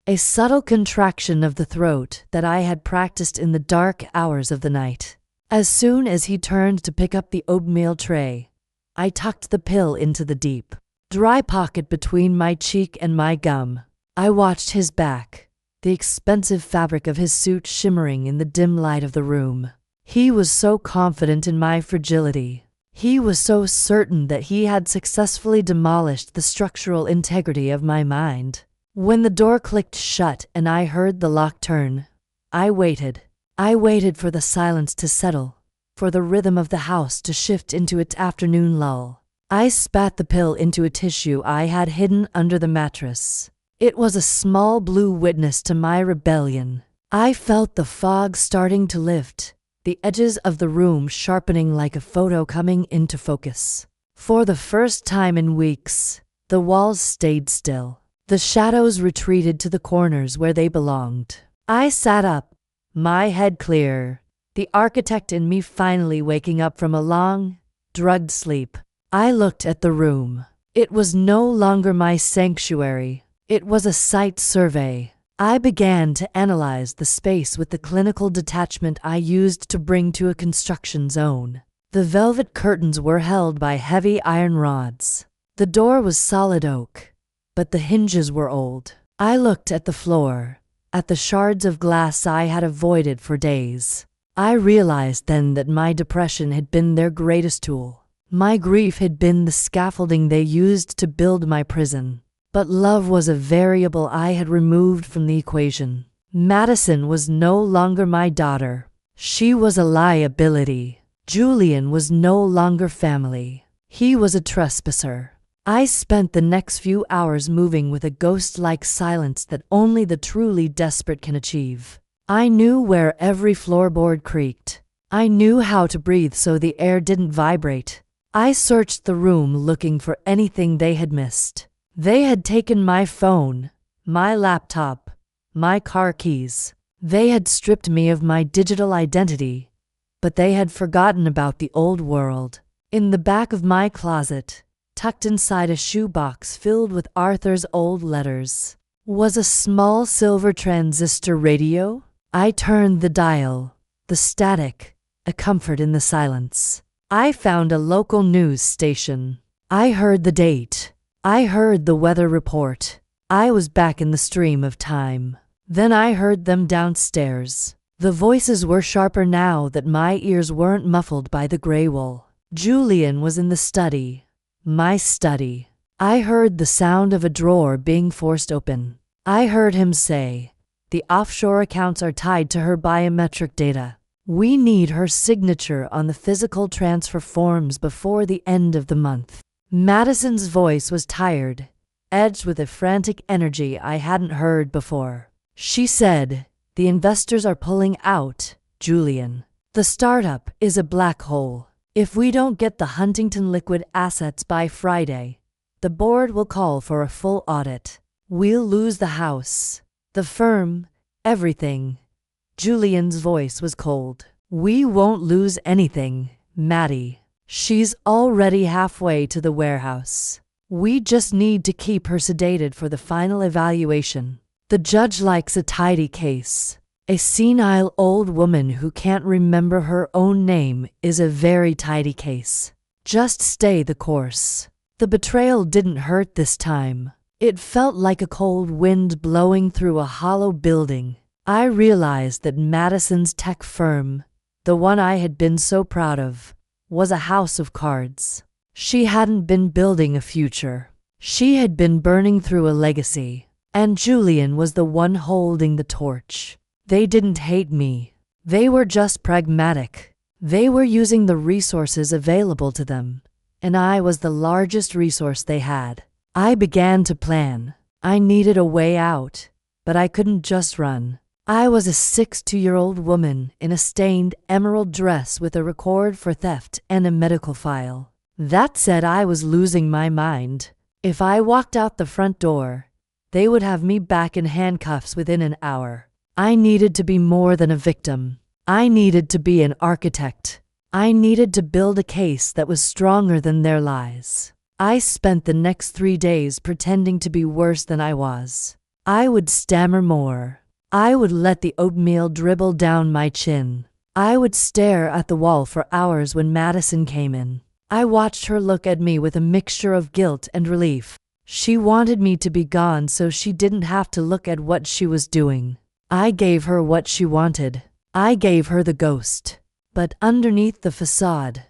Speaker 1: a subtle contraction of the throat that I had practiced in the dark hours of the night. As soon as he turned to pick up the oatmeal tray, I tucked the pill into the deep, dry pocket between my cheek and my gum. I watched his back, the expensive fabric of his suit shimmering in the dim light of the room. He was so confident in my fragility. He was so certain that he had successfully demolished the structural integrity of my mind. When the door clicked shut and I heard the lock turn, I waited. I waited for the silence to settle, for the rhythm of the house to shift into its afternoon lull. I spat the pill into a tissue I had hidden under the mattress. It was a small blue witness to my rebellion. I felt the fog starting to lift, the edges of the room sharpening like a photo coming into focus. For the first time in weeks, the walls stayed still. The shadows retreated to the corners where they belonged. I sat up, my head clear, the architect in me finally waking up from a long, drugged sleep. I looked at the room. It was no longer my sanctuary. It was a site survey. I began to analyze the space with the clinical detachment I used to bring to a construction zone. The velvet curtains were held by heavy iron rods. The door was solid oak, but the hinges were old. I looked at the floor, at the shards of glass I had avoided for days. I realized then that my depression had been their greatest tool. My grief had been the scaffolding they used to build my prison. But love was a variable I had removed from the equation. Madison was no longer my daughter. She was a liability. Julian was no longer family. He was a trespasser. I spent the next few hours moving with a ghost-like silence that only the truly desperate can achieve. I knew where every floorboard creaked. I knew how to breathe so the air didn't vibrate. I searched the room looking for anything they had missed. They had taken my phone, my laptop, my car keys. They had stripped me of my digital identity, but they had forgotten about the old world. In the back of my closet, tucked inside a shoebox filled with Arthur's old letters, was a small silver transistor radio. I turned the dial, the static, a comfort in the silence. I found a local news station. I heard the date. I heard the weather report. I was back in the stream of time. Then I heard them downstairs. The voices were sharper now that my ears weren't muffled by the gray wool. Julian was in the study. My study. I heard the sound of a drawer being forced open. I heard him say, "The offshore accounts are tied to her biometric data. We need her signature on the physical transfer forms before the end of the month." Madison's voice was tired, edged with a frantic energy I hadn't heard before. She said, "The investors are pulling out, Julian. The startup is a black hole. If we don't get the Huntington liquid assets by Friday, the board will call for a full audit. We'll lose the house, the firm, everything. Julian's voice was cold. We won't lose anything, Maddie. She's already halfway to the warehouse. We just need to keep her sedated for the final evaluation. The judge likes a tidy case. A senile old woman who can't remember her own name is a very tidy case. Just stay the course. The betrayal didn't hurt this time. It felt like a cold wind blowing through a hollow building. I realized that Madison's tech firm, the one I had been so proud of, was a house of cards. She hadn't been building a future. She had been burning through a legacy. And Julian was the one holding the torch. They didn't hate me. They were just pragmatic. They were using the resources available to them, and I was the largest resource they had. I began to plan. I needed a way out, but I couldn't just run. I was a 62-year-old woman in a stained emerald dress with a record for theft and a medical file. That said, I was losing my mind. If I walked out the front door, they would have me back in handcuffs within an hour. I needed to be more than a victim. I needed to be an architect. I needed to build a case that was stronger than their lies. I spent the next 3 days pretending to be worse than I was. I would stammer more. I would let the oatmeal dribble down my chin. I would stare at the wall for hours when Madison came in. I watched her look at me with a mixture of guilt and relief. She wanted me to be gone so she didn't have to look at what she was doing. I gave her what she wanted. I gave her the ghost. But underneath the facade,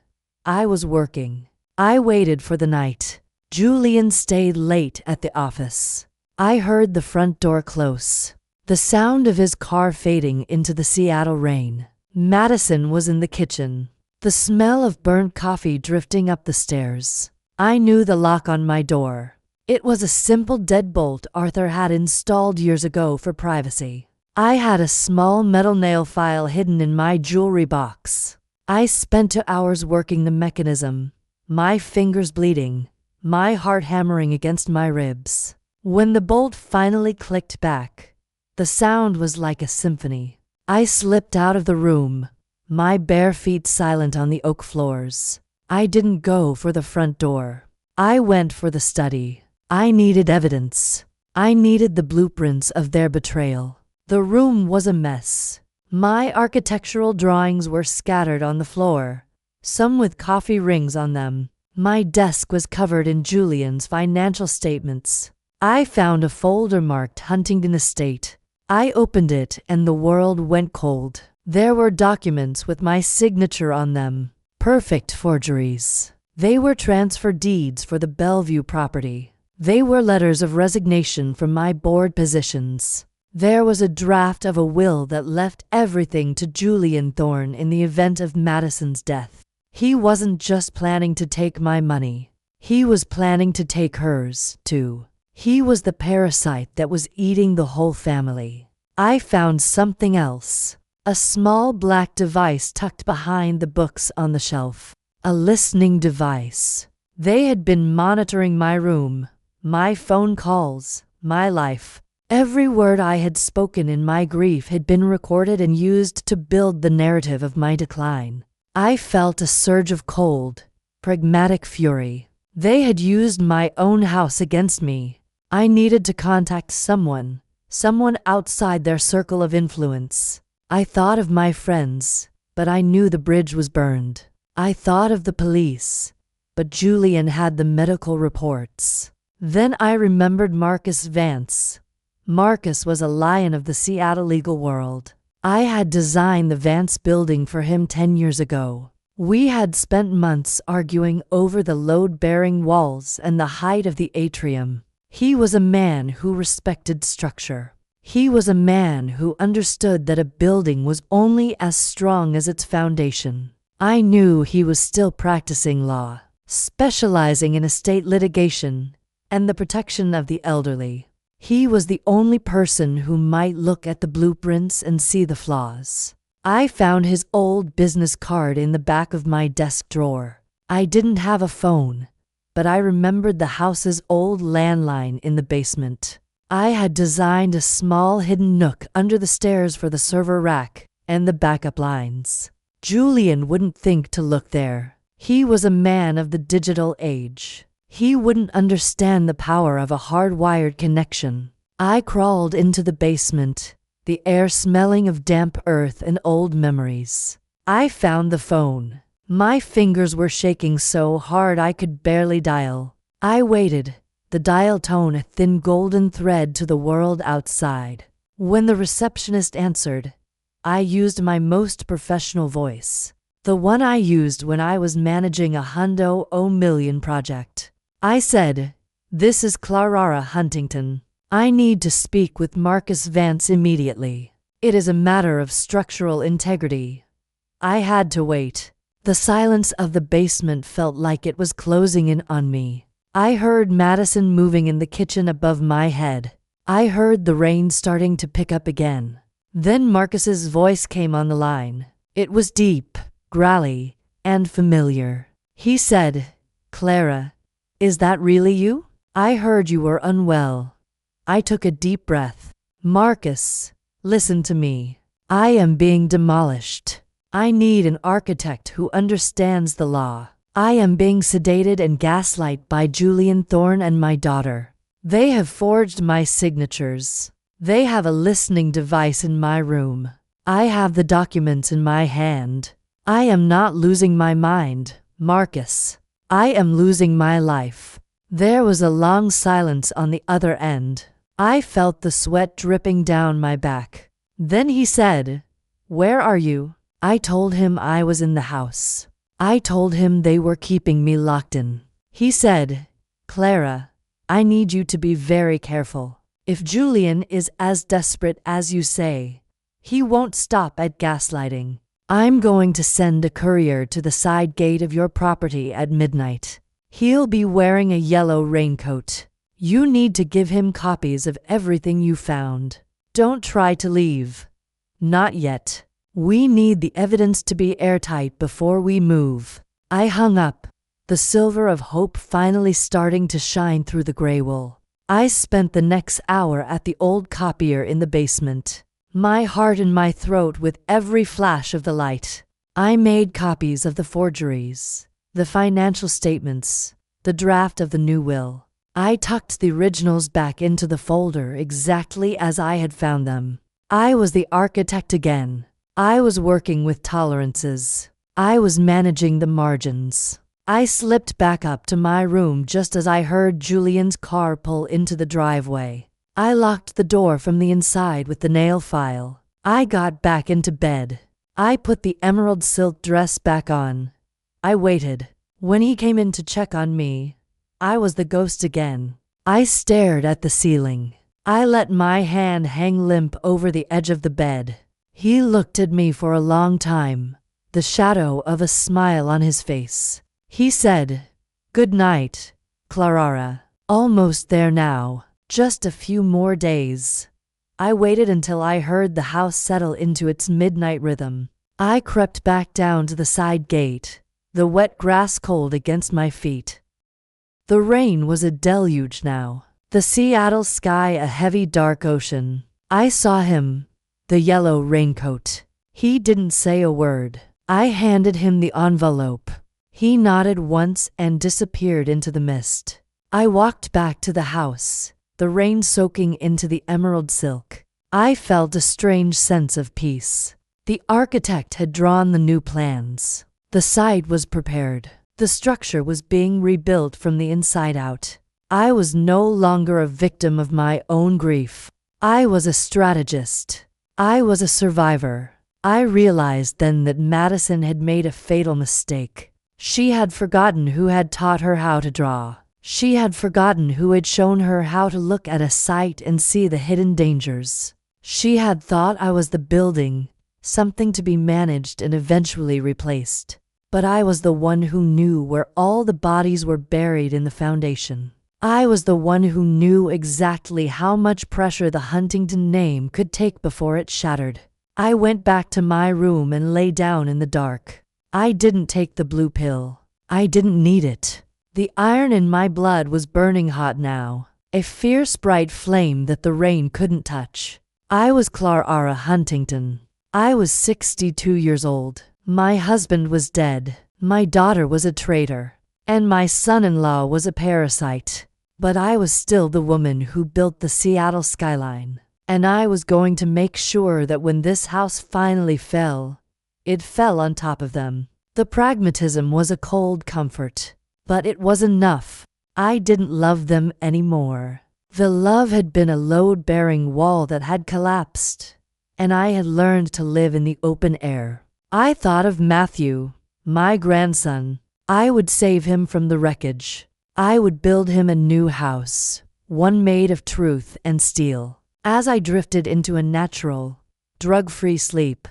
Speaker 1: I was working. I waited for the night. Julian stayed late at the office. I heard the front door close, the sound of his car fading into the Seattle rain. Madison was in the kitchen, the smell of burnt coffee drifting up the stairs. I knew the lock on my door. It was a simple deadbolt Arthur had installed years ago for privacy. I had a small metal nail file hidden in my jewelry box. I spent 2 hours working the mechanism, my fingers bleeding, my heart hammering against my ribs. When the bolt finally clicked back, the sound was like a symphony. I slipped out of the room, my bare feet silent on the oak floors. I didn't go for the front door. I went for the study. I needed evidence. I needed the blueprints of their betrayal. The room was a mess. My architectural drawings were scattered on the floor, some with coffee rings on them. My desk was covered in Julian's financial statements. I found a folder marked Huntington Estate. I opened it and the world went cold. There were documents with my signature on them. Perfect forgeries. They were transfer deeds for the Bellevue property. They were letters of resignation from my board positions. There was a draft of a will that left everything to Julian Thorne in the event of Madison's death. He wasn't just planning to take my money. He was planning to take hers, too. He was the parasite that was eating the whole family. I found something else. A small black device tucked behind the books on the shelf. A listening device. They had been monitoring my room, my phone calls, my life. Every word I had spoken in my grief had been recorded and used to build the narrative of my decline. I felt a surge of cold, pragmatic fury. They had used my own house against me. I needed to contact someone outside their circle of influence. I thought of my friends, but I knew the bridge was burned. I thought of the police, but Julian had the medical reports. Then I remembered Marcus Vance. Marcus was a lion of the Seattle legal world. I had designed the Vance building for him 10 years ago. We had spent months arguing over the load-bearing walls and the height of the atrium. He was a man who respected structure. He was a man who understood that a building was only as strong as its foundation. I knew he was still practicing law, specializing in estate litigation and the protection of the elderly. He was the only person who might look at the blueprints and see the flaws. I found his old business card in the back of my desk drawer. I didn't have a phone, but I remembered the house's old landline in the basement. I had designed a small hidden nook under the stairs for the server rack and the backup lines. Julian wouldn't think to look there. He was a man of the digital age. He wouldn't understand the power of a hardwired connection. I crawled into the basement, the air smelling of damp earth and old memories. I found the phone. My fingers were shaking so hard I could barely dial. I waited, the dial tone a thin golden thread to the world outside. When the receptionist answered, I used my most professional voice, the one I used when I was managing a $100 million project. I said, "This is Clara Huntington. I need to speak with Marcus Vance immediately. It is a matter of structural integrity." I had to wait. The silence of the basement felt like it was closing in on me. I heard Madison moving in the kitchen above my head. I heard the rain starting to pick up again. Then Marcus's voice came on the line. It was deep, growly, and familiar. He said, "Clara, is that really you? I heard you were unwell." I took a deep breath. "Marcus, listen to me. I am being demolished. I need an architect who understands the law. I am being sedated and gaslighted by Julian Thorne and my daughter. They have forged my signatures. They have a listening device in my room. I have the documents in my hand. I am not losing my mind, Marcus. I am losing my life." There was a long silence on the other end. I felt the sweat dripping down my back. Then he said, "Where are you?" I told him I was in the house. I told him they were keeping me locked in. He said, "Clara, I need you to be very careful. If Julian is as desperate as you say, he won't stop at gaslighting. I'm going to send a courier to the side gate of your property at midnight. He'll be wearing a yellow raincoat. You need to give him copies of everything you found. Don't try to leave. Not yet. We need the evidence to be airtight before we move." I hung up, the silver of hope finally starting to shine through the gray wool. I spent the next hour at the old copier in the basement, my heart in my throat with every flash of the light. I made copies of the forgeries, the financial statements, the draft of the new will. I tucked the originals back into the folder exactly as I had found them. I was the architect again. I was working with tolerances. I was managing the margins. I slipped back up to my room just as I heard Julian's car pull into the driveway. I locked the door from the inside with the nail file. I got back into bed. I put the emerald silk dress back on. I waited. When he came in to check on me, I was the ghost again. I stared at the ceiling. I let my hand hang limp over the edge of the bed. He looked at me for a long time, the shadow of a smile on his face. He said, "Good night, Clara. Almost there now. Just a few more days." I waited until I heard the house settle into its midnight rhythm. I crept back down to the side gate, the wet grass cold against my feet. The rain was a deluge now, the Seattle sky a heavy dark ocean. I saw him, the yellow raincoat. He didn't say a word. I handed him the envelope. He nodded once and disappeared into the mist. I walked back to the house, the rain soaking into the emerald silk. I felt a strange sense of peace. The architect had drawn the new plans. The site was prepared. The structure was being rebuilt from the inside out. I was no longer a victim of my own grief. I was a strategist. I was a survivor. I realized then that Madison had made a fatal mistake. She had forgotten who had taught her how to draw. She had forgotten who had shown her how to look at a site and see the hidden dangers. She had thought I was the building, something to be managed and eventually replaced. But I was the one who knew where all the bodies were buried in the foundation. I was the one who knew exactly how much pressure the Huntington name could take before it shattered. I went back to my room and lay down in the dark. I didn't take the blue pill. I didn't need it. The iron in my blood was burning hot now, a fierce bright flame that the rain couldn't touch. I was Clara Huntington. I was 62 years old. My husband was dead. My daughter was a traitor. And my son-in-law was a parasite. But I was still the woman who built the Seattle skyline. And I was going to make sure that when this house finally fell, it fell on top of them. The pragmatism was a cold comfort. But it was enough. I didn't love them anymore. The love had been a load-bearing wall that had collapsed, and I had learned to live in the open air. I thought of Matthew, my grandson. I would save him from the wreckage. I would build him a new house, one made of truth and steel. As I drifted into a natural, drug-free sleep,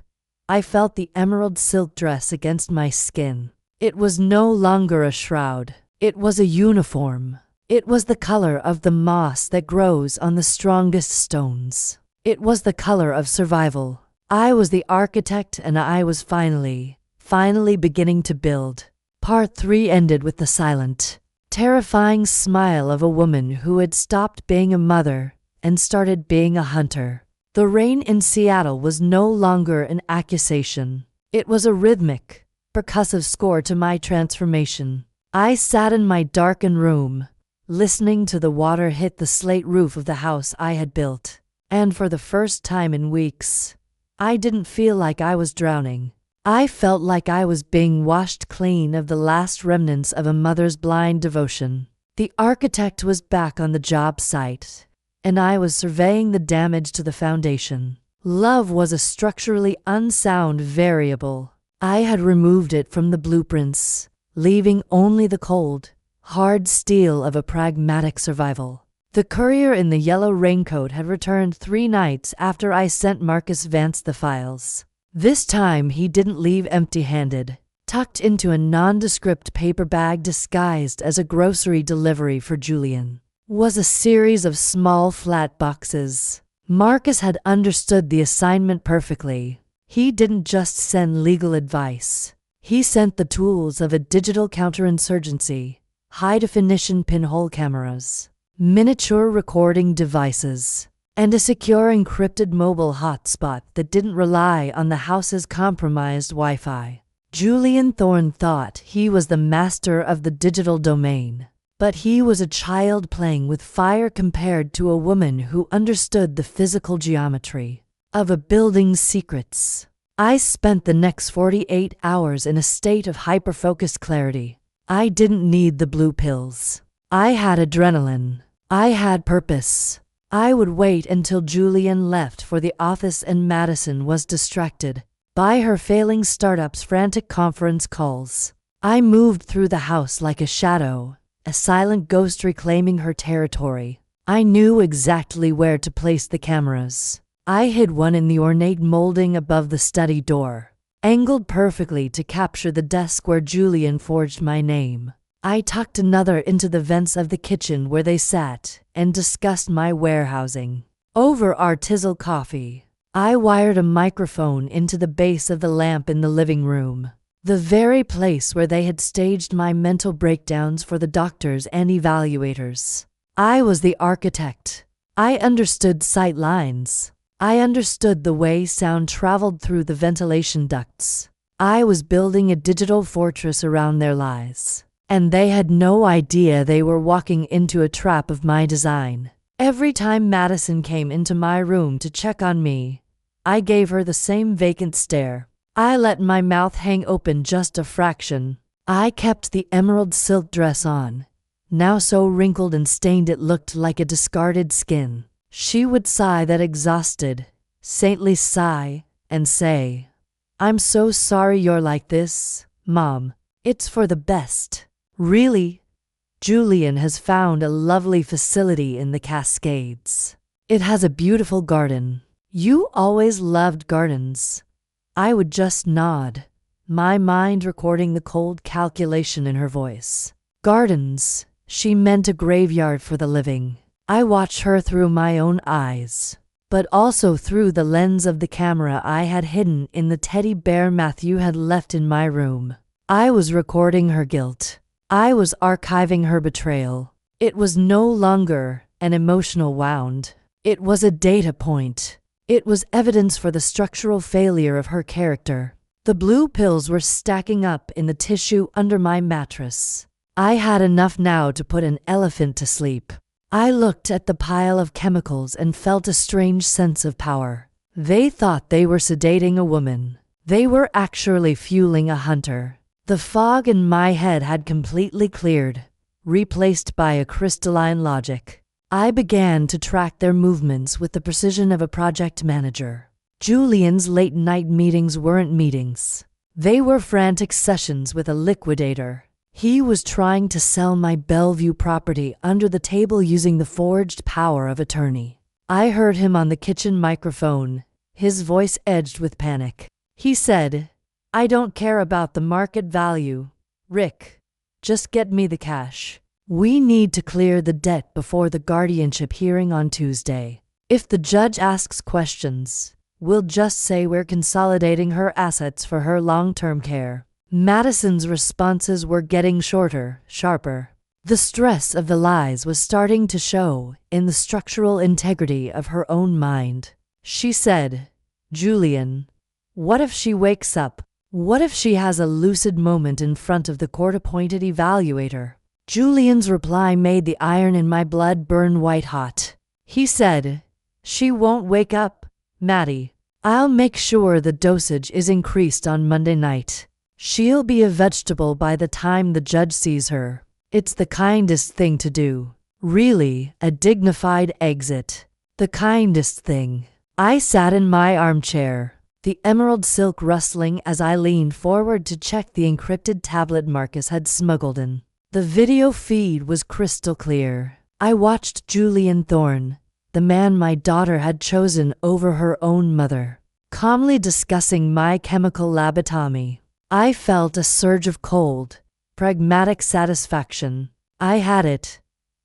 Speaker 1: I felt the emerald silk dress against my skin. It was no longer a shroud. It was a uniform. It was the color of the moss that grows on the strongest stones. It was the color of survival. I was the architect, and I was finally beginning to build. Part 3 ended with the silent, terrifying smile of a woman who had stopped being a mother and started being a hunter. The rain in Seattle was no longer an accusation. It was a rhythmic, percussive score to my transformation. I sat in my darkened room, listening to the water hit the slate roof of the house I had built. And for the first time in weeks, I didn't feel like I was drowning. I felt like I was being washed clean of the last remnants of a mother's blind devotion. The architect was back on the job site, and I was surveying the damage to the foundation. Love was a structurally unsound variable. I had removed it from the blueprints, leaving only the cold, hard steel of a pragmatic survival. The courier in the yellow raincoat had returned 3 nights after I sent Marcus Vance the files. This time he didn't leave empty-handed. Tucked into a nondescript paper bag disguised as a grocery delivery for Julian was a series of small flat boxes. Marcus had understood the assignment perfectly. He didn't just send legal advice. He sent the tools of a digital counterinsurgency, high-definition pinhole cameras, miniature recording devices, and a secure encrypted mobile hotspot that didn't rely on the house's compromised Wi-Fi. Julian Thorne thought he was the master of the digital domain, but he was a child playing with fire compared to a woman who understood the physical geometry of a building's secrets. I spent the next 48 hours in a state of hyper-focused clarity. I didn't need the blue pills. I had adrenaline. I had purpose. I would wait until Julian left for the office and Madison was distracted by her failing startup's frantic conference calls. I moved through the house like a shadow, a silent ghost reclaiming her territory. I knew exactly where to place the cameras. I hid one in the ornate molding above the study door, angled perfectly to capture the desk where Julian forged my name. I tucked another into the vents of the kitchen where they sat and discussed my warehousing. Over our Tizzle coffee, I wired a microphone into the base of the lamp in the living room, the very place where they had staged my mental breakdowns for the doctors and evaluators. I was the architect. I understood sight lines. I understood the way sound traveled through the ventilation ducts. I was building a digital fortress around their lives, and they had no idea they were walking into a trap of my design. Every time Madison came into my room to check on me, I gave her the same vacant stare. I let my mouth hang open just a fraction. I kept the emerald silk dress on, now so wrinkled and stained it looked like a discarded skin. She would sigh that exhausted, saintly sigh and say, "I'm so sorry you're like this, Mom. It's for the best." Really, Julian has found a lovely facility in the Cascades. It has a beautiful garden. You always loved gardens. I would just nod, my mind recording the cold calculation in her voice. Gardens, she meant a graveyard for the living. I watched her through my own eyes. but also through the lens of the camera I had hidden in the teddy bear Matthew had left in my room. I was recording her guilt. I was archiving her betrayal. It was no longer an emotional wound. It was a data point. It was evidence for the structural failure of her character. The blue pills were stacking up in the tissue under my mattress. I had enough now to put an elephant to sleep. I looked at the pile of chemicals and felt a strange sense of power. They thought they were sedating a woman. They were actually fueling a hunter. The fog in my head had completely cleared, replaced by a crystalline logic. I began to track their movements with the precision of a project manager. Julian's late-night meetings weren't meetings. They were frantic sessions with a liquidator. He was trying to sell my Bellevue property under the table using the forged power of attorney. I heard him on the kitchen microphone, his voice edged with panic. He said, "I don't care about the market value, Rick. Just get me the cash. We need to clear the debt before the guardianship hearing on Tuesday. If the judge asks questions, we'll just say we're consolidating her assets for her long-term care." Madison's responses were getting shorter, sharper. The stress of the lies was starting to show in the structural integrity of her own mind. She said, "Julian, what if she wakes up? What if she has a lucid moment in front of the court-appointed evaluator?" Julian's reply made the iron in my blood burn white-hot. He said, "She won't wake up, Maddie. I'll make sure the dosage is increased on Monday night. She'll be a vegetable by the time the judge sees her. It's the kindest thing to do. Really, a dignified exit. The kindest thing." I sat in my armchair, the emerald silk rustling as I leaned forward to check the encrypted tablet Marcus had smuggled in. The video feed was crystal clear. I watched Julian Thorne, the man my daughter had chosen over her own mother, calmly discussing my chemical lobotomy. I felt a surge of cold, pragmatic satisfaction. I had it.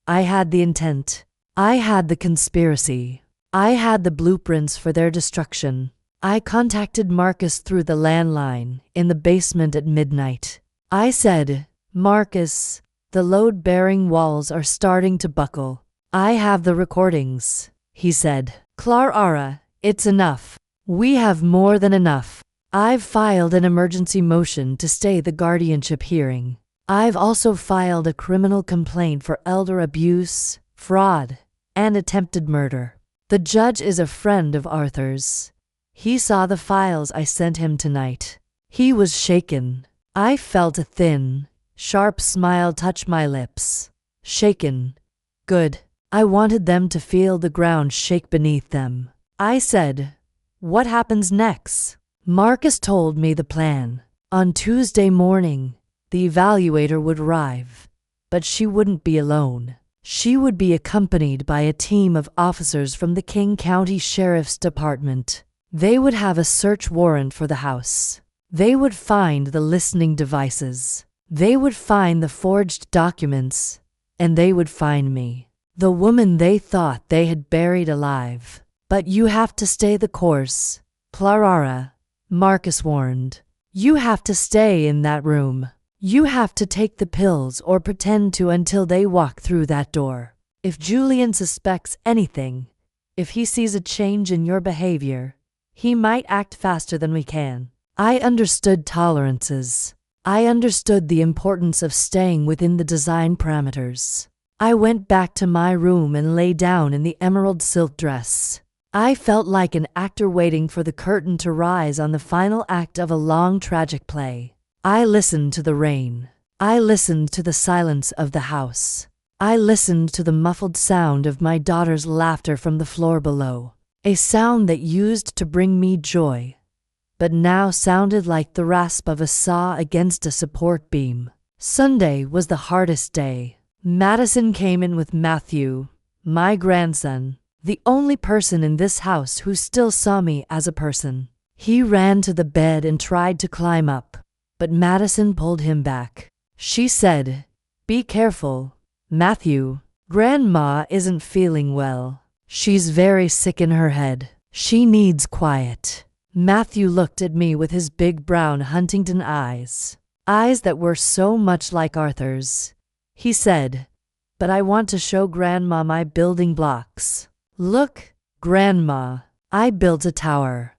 Speaker 1: I had the intent. I had the conspiracy. I had the blueprints for their destruction. I contacted Marcus through the landline in the basement at midnight. I said, "Marcus, the load-bearing walls are starting to buckle. I have the recordings," he said. "Clara, it's enough. We have more than enough. I've filed an emergency motion to stay the guardianship hearing. I've also filed a criminal complaint for elder abuse, fraud, and attempted murder. The judge is a friend of Arthur's. He saw the files I sent him tonight." He was shaken. I felt a thin, sharp smile touch my lips. Shaken. Good. I wanted them to feel the ground shake beneath them. I said, "What happens next?" Marcus told me the plan. On Tuesday morning, the evaluator would arrive, but she wouldn't be alone. She would be accompanied by a team of officers from the King County Sheriff's Department. They would have a search warrant for the house. They would find the listening devices. They would find the forged documents, and they would find me, the woman they thought they had buried alive. "But you have to stay the course, Clara," Marcus warned. "You have to stay in that room. You have to take the pills or pretend to until they walk through that door. If Julian suspects anything, if he sees a change in your behavior, he might act faster than we can." I understood tolerances. I understood the importance of staying within the design parameters. I went back to my room and lay down in the emerald silk dress. I felt like an actor waiting for the curtain to rise on the final act of a long tragic play. I listened to the rain. I listened to the silence of the house. I listened to the muffled sound of my daughter's laughter from the floor below, a sound that used to bring me joy, but now sounded like the rasp of a saw against a support beam. Sunday was the hardest day. Madison came in with Matthew, my grandson, the only person in this house who still saw me as a person. He ran to the bed and tried to climb up, but Madison pulled him back. She said, "Be careful, Matthew. Grandma isn't feeling well." She's very sick in her head. She needs quiet. Matthew looked at me with his big brown Huntington eyes. Eyes that were so much like Arthur's. He said, "But I want to show Grandma my building blocks. Look, Grandma, I built a tower."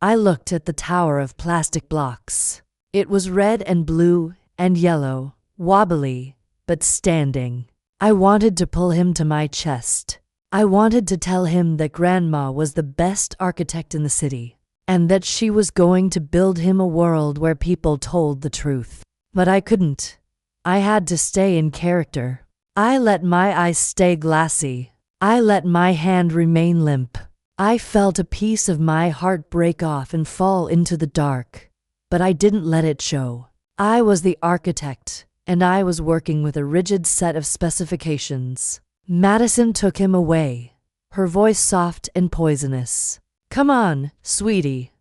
Speaker 1: I looked at the tower of plastic blocks. It was red and blue and yellow, wobbly, but standing. I wanted to pull him to my chest. I wanted to tell him that Grandma was the best architect in the city, and that she was going to build him a world where people told the truth. But I couldn't. I had to stay in character. I let my eyes stay glassy. I let my hand remain limp. I felt a piece of my heart break off and fall into the dark, but I didn't let it show. I was the architect, and I was working with a rigid set of specifications. Madison took him away, her voice soft and poisonous. "Come on, sweetie.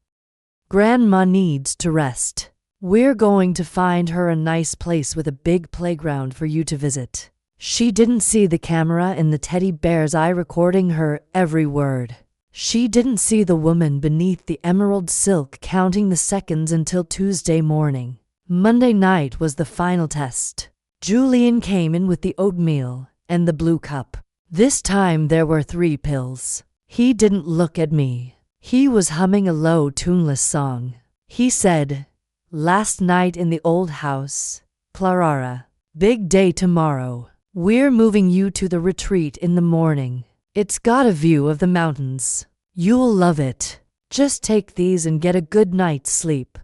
Speaker 1: Grandma needs to rest. We're going to find her a nice place with a big playground for you to visit." She didn't see the camera in the teddy bear's eye recording her every word. She didn't see the woman beneath the emerald silk counting the seconds until Tuesday morning. Monday night was the final test. Julian came in with the oatmeal and the blue cup. This time there were 3 pills. He didn't look at me. He was humming a low, tuneless song. He said, "Last night in the old house, Clara. Big day tomorrow. We're moving you to the retreat in the morning. It's got a view of the mountains. You'll love it. Just take these and get a good night's sleep."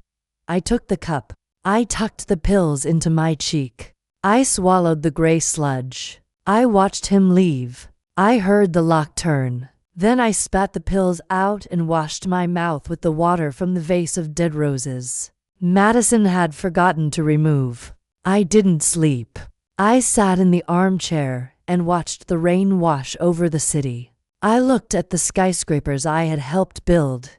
Speaker 1: I took the cup. I tucked the pills into my cheek. I swallowed the gray sludge. I watched him leave. I heard the lock turn. Then I spat the pills out and washed my mouth with the water from the vase of dead roses Madison had forgotten to remove. I didn't sleep. I sat in the armchair and watched the rain wash over the city. I looked at the skyscrapers I had helped build,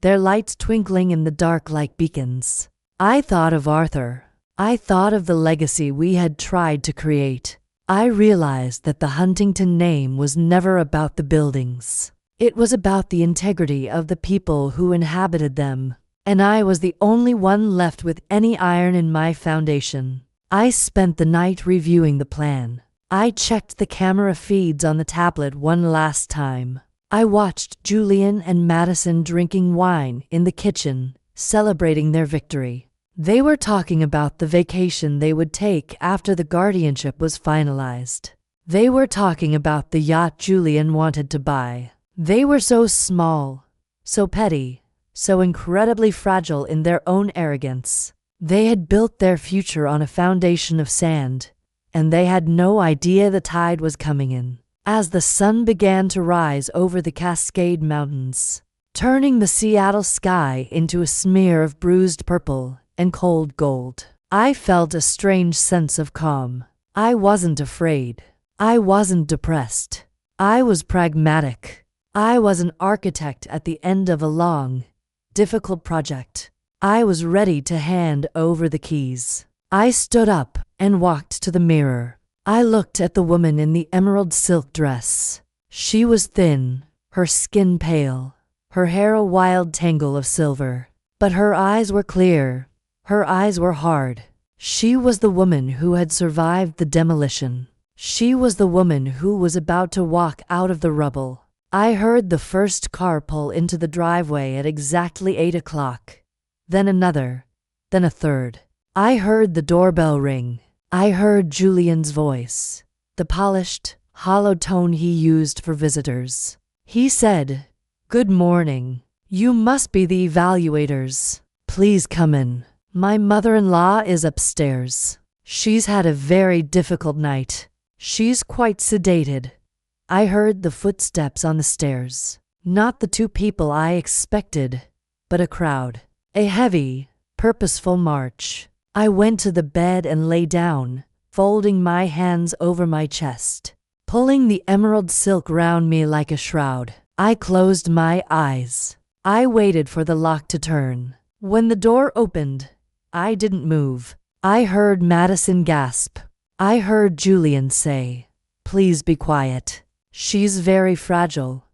Speaker 1: their lights twinkling in the dark like beacons. I thought of Arthur. I thought of the legacy we had tried to create. I realized that the Huntington name was never about the buildings. It was about the integrity of the people who inhabited them, and I was the only one left with any iron in my foundation. I spent the night reviewing the plan. I checked the camera feeds on the tablet one last time. I watched Julian and Madison drinking wine in the kitchen, celebrating their victory. They were talking about the vacation they would take after the guardianship was finalized. They were talking about the yacht Julian wanted to buy. They were so small, so petty, so incredibly fragile in their own arrogance. They had built their future on a foundation of sand, and they had no idea the tide was coming in. As the sun began to rise over the Cascade Mountains, turning the Seattle sky into a smear of bruised purple and cold gold, I felt a strange sense of calm. I wasn't afraid. I wasn't depressed. I was pragmatic. I was an architect at the end of a long, difficult project. I was ready to hand over the keys. I stood up and walked to the mirror. I looked at the woman in the emerald silk dress. She was thin, her skin pale, her hair a wild tangle of silver. But her eyes were clear. Her eyes were hard. She was the woman who had survived the demolition. She was the woman who was about to walk out of the rubble. I heard the first car pull into the driveway at exactly 8 o'clock. Then another. Then a third. I heard the doorbell ring. I heard Julian's voice, the polished, hollow tone he used for visitors. He said, "Good morning. You must be the evaluators. Please come in. My mother-in-law is upstairs. She's had a very difficult night. She's quite sedated." I heard the footsteps on the stairs. Not the 2 people I expected, but a crowd. A heavy, purposeful march. I went to the bed and lay down, folding my hands over my chest, pulling the emerald silk round me like a shroud. I closed my eyes. I waited for the lock to turn. When the door opened, I didn't move. I heard Madison gasp. I heard Julian say, "Please be quiet." She's very fragile.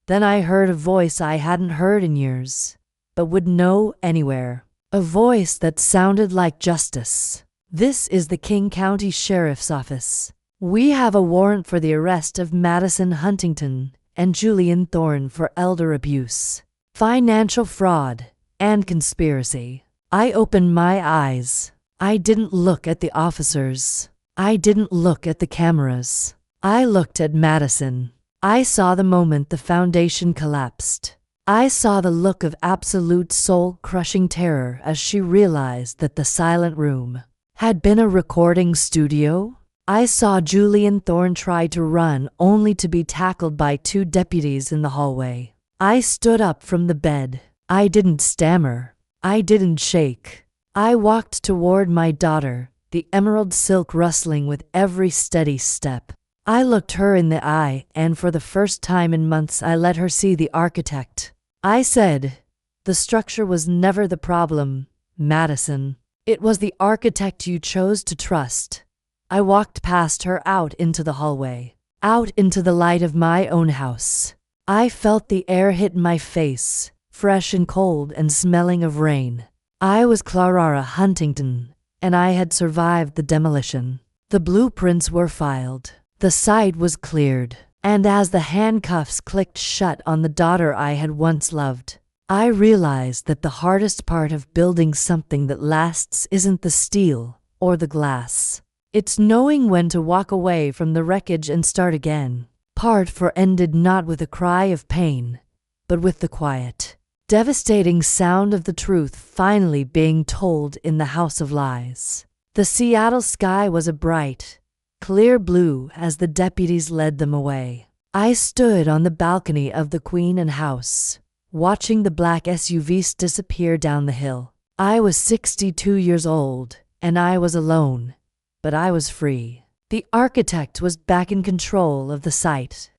Speaker 1: Then I heard a voice I hadn't heard in years, but would know anywhere. A voice that sounded like justice. This is the King County Sheriff's Office. We have a warrant for the arrest of Madison Huntington and Julian Thorne for elder abuse, financial fraud, and conspiracy. I opened my eyes. I didn't look at the officers. I didn't look at the cameras. I looked at Madison. I saw the moment the foundation collapsed. I saw the look of absolute soul-crushing terror as she realized that the silent room had been a recording studio. I saw Julian Thorne try to run only to be tackled by two deputies in the hallway. I stood up from the bed. I didn't stammer. I didn't shake. I walked toward my daughter, the emerald silk rustling with every steady step. I looked her in the eye, and for the first time in months I let her see the architect. I said, "The structure was never the problem, Madison. It was the architect you chose to trust." I walked past her out into the hallway, out into the light of my own house. I felt the air hit my face, fresh and cold and smelling of rain. I was Clara Huntington, and I had survived the demolition. The blueprints were filed. The site was cleared. And as the handcuffs clicked shut on the daughter I had once loved, I realized that the hardest part of building something that lasts isn't the steel or the glass. It's knowing when to walk away from the wreckage and start again. Part 4 ended not with a cry of pain, but with the quiet, devastating sound of the truth finally being told in the House of Lies. The Seattle sky was a bright, clear blue as the deputies led them away. I stood on the balcony of the Queen and House, watching the black SUVs disappear down the hill. I was 62 years old, and I was alone, but I was free. The architect was back in control of the site,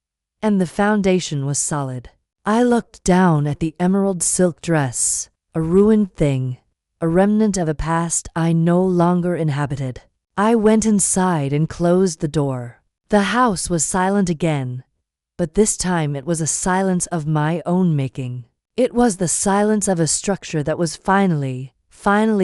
Speaker 1: and the foundation was solid. I looked down at the emerald silk dress, a ruined thing, a remnant of a past I no longer inhabited. I went inside and closed the door. The house was silent again, but this time it was a silence of my own making. It was the silence of a structure that was finally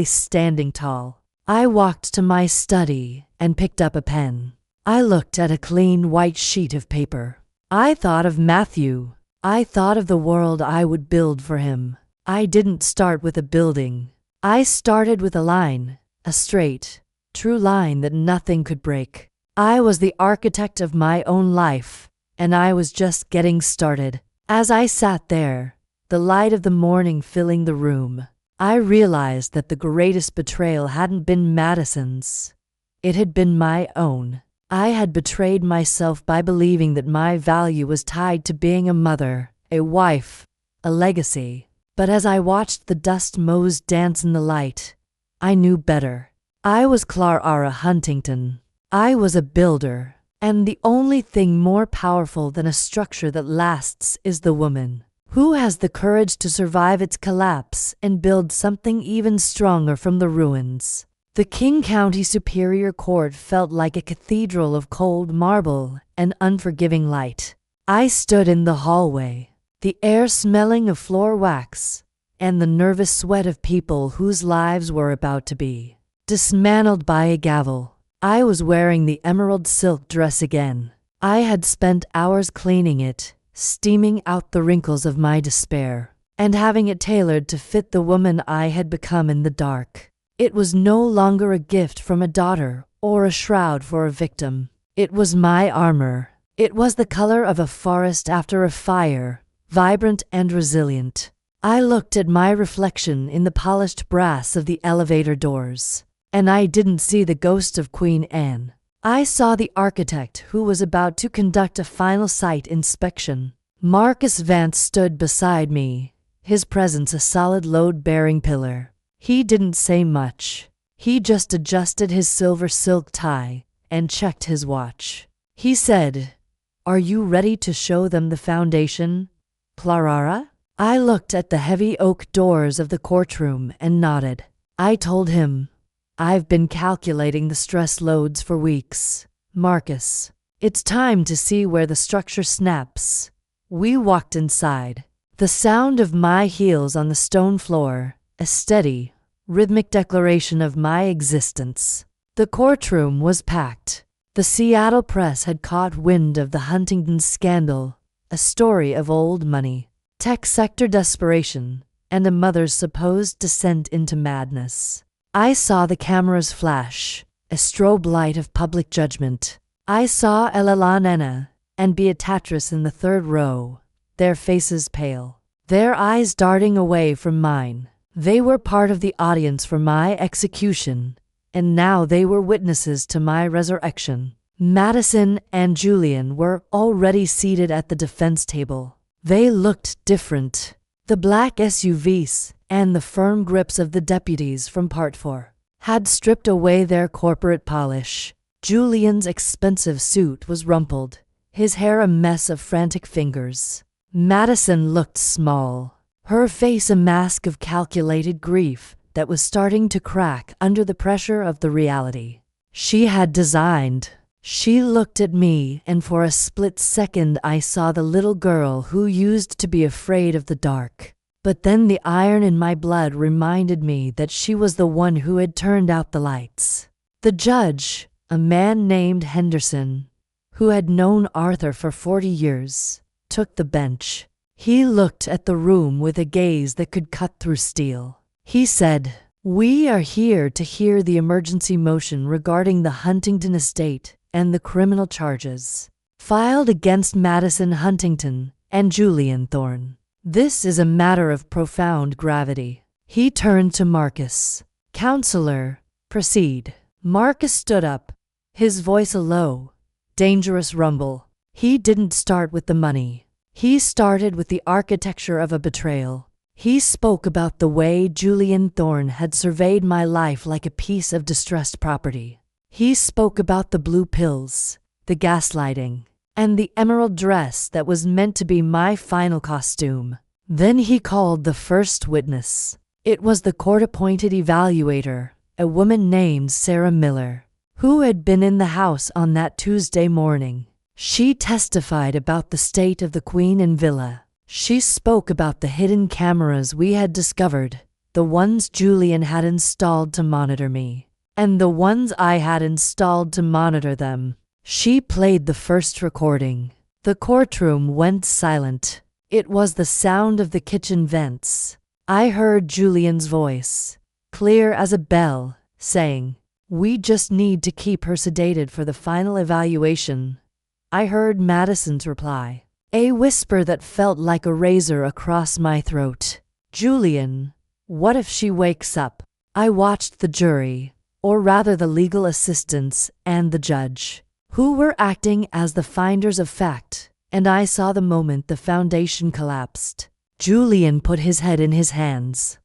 Speaker 1: standing tall. I walked to my study and picked up a pen. I looked at a clean white sheet of paper. I thought of Matthew. I thought of the world I would build for him. I didn't start with a building. I started with a line, a straight, true line that nothing could break. I was the architect of my own life, and I was just getting started. As I sat there, the light of the morning filling the room, I realized that the greatest betrayal hadn't been Madison's. It had been my own. I had betrayed myself by believing that my value was tied to being a mother, a wife, a legacy. But as I watched the dust motes dance in the light, I knew better. I was Clara Huntington. I was a builder, and the only thing more powerful than a structure that lasts is the woman who has the courage to survive its collapse and build something even stronger from the ruins. The King County Superior Court felt like a cathedral of cold marble and unforgiving light. I stood in the hallway, the air smelling of floor wax, and the nervous sweat of people whose lives were about to be dismantled by a gavel. I was wearing the emerald silk dress again. I had spent hours cleaning it, steaming out the wrinkles of my despair, and having it tailored to fit the woman I had become in the dark. It was no longer a gift from a daughter or a shroud for a victim. It was my armor. It was the color of a forest after a fire, vibrant and resilient. I looked at my reflection in the polished brass of the elevator doors, and I didn't see the ghost of Queen Anne. I saw the architect who was about to conduct a final site inspection. Marcus Vance stood beside me, his presence a solid load-bearing pillar. He didn't say much. He just adjusted his silver silk tie and checked his watch. He said, "Are you ready to show them the foundation, Clara?" I looked at the heavy oak doors of the courtroom and nodded. I told him, "I've been calculating the stress loads for weeks, Marcus. It's time to see where the structure snaps. We walked inside. The sound of my heels on the stone floor, a steady, rhythmic declaration of my existence. The courtroom was packed. The Seattle press had caught wind of the Huntington scandal, a story of old money, tech sector desperation, and a mother's supposed descent into madness. I saw the cameras flash, a strobe light of public judgment. I saw Elena and Beatrice in the third row, their faces pale, their eyes darting away from mine. They were part of the audience for my execution, and now they were witnesses to my resurrection. Madison and Julian were already seated at the defense table. They looked different. The black SUVs and the firm grips of the deputies from Part 4 had stripped away their corporate polish. Julian's expensive suit was rumpled, his hair a mess of frantic fingers. Madison looked small, her face a mask of calculated grief that was starting to crack under the pressure of the reality she had designed. She looked at me, and for a split second I saw the little girl who used to be afraid of the dark. But then the iron in my blood reminded me that she was the one who had turned out the lights. The judge, a man named Henderson, who had known Arthur for 40 years, took the bench. He looked at the room with a gaze that could cut through steel. He said, "We are here to hear the emergency motion regarding the Huntington estate and the criminal charges filed against Madison Huntington and Julian Thorne. This is a matter of profound gravity." He turned to Marcus. "Counselor, proceed." Marcus stood up, his voice a low, dangerous rumble. He didn't start with the money. He started with the architecture of a betrayal. He spoke about the way Julian Thorne had surveyed my life like a piece of distressed property. He spoke about the blue pills, the gaslighting, and the emerald dress that was meant to be my final costume. Then he called the first witness. It was the court-appointed evaluator, a woman named Sarah Miller, who had been in the house on that Tuesday morning. She testified about the state of the Queen and Villa. She spoke about the hidden cameras we had discovered, the ones Julian had installed to monitor me, and the ones I had installed to monitor them. She played the first recording. The courtroom went silent. It was the sound of the kitchen vents. I heard Julian's voice, clear as a bell, saying, "We just need to keep her sedated for the final evaluation." I heard Madison's reply, a whisper that felt like a razor across my throat. "Julian, what if she wakes up?" I watched the jury, or rather the legal assistants and the judge, who were acting as the finders of fact, and I saw the moment the foundation collapsed. Julian put his head in his hands.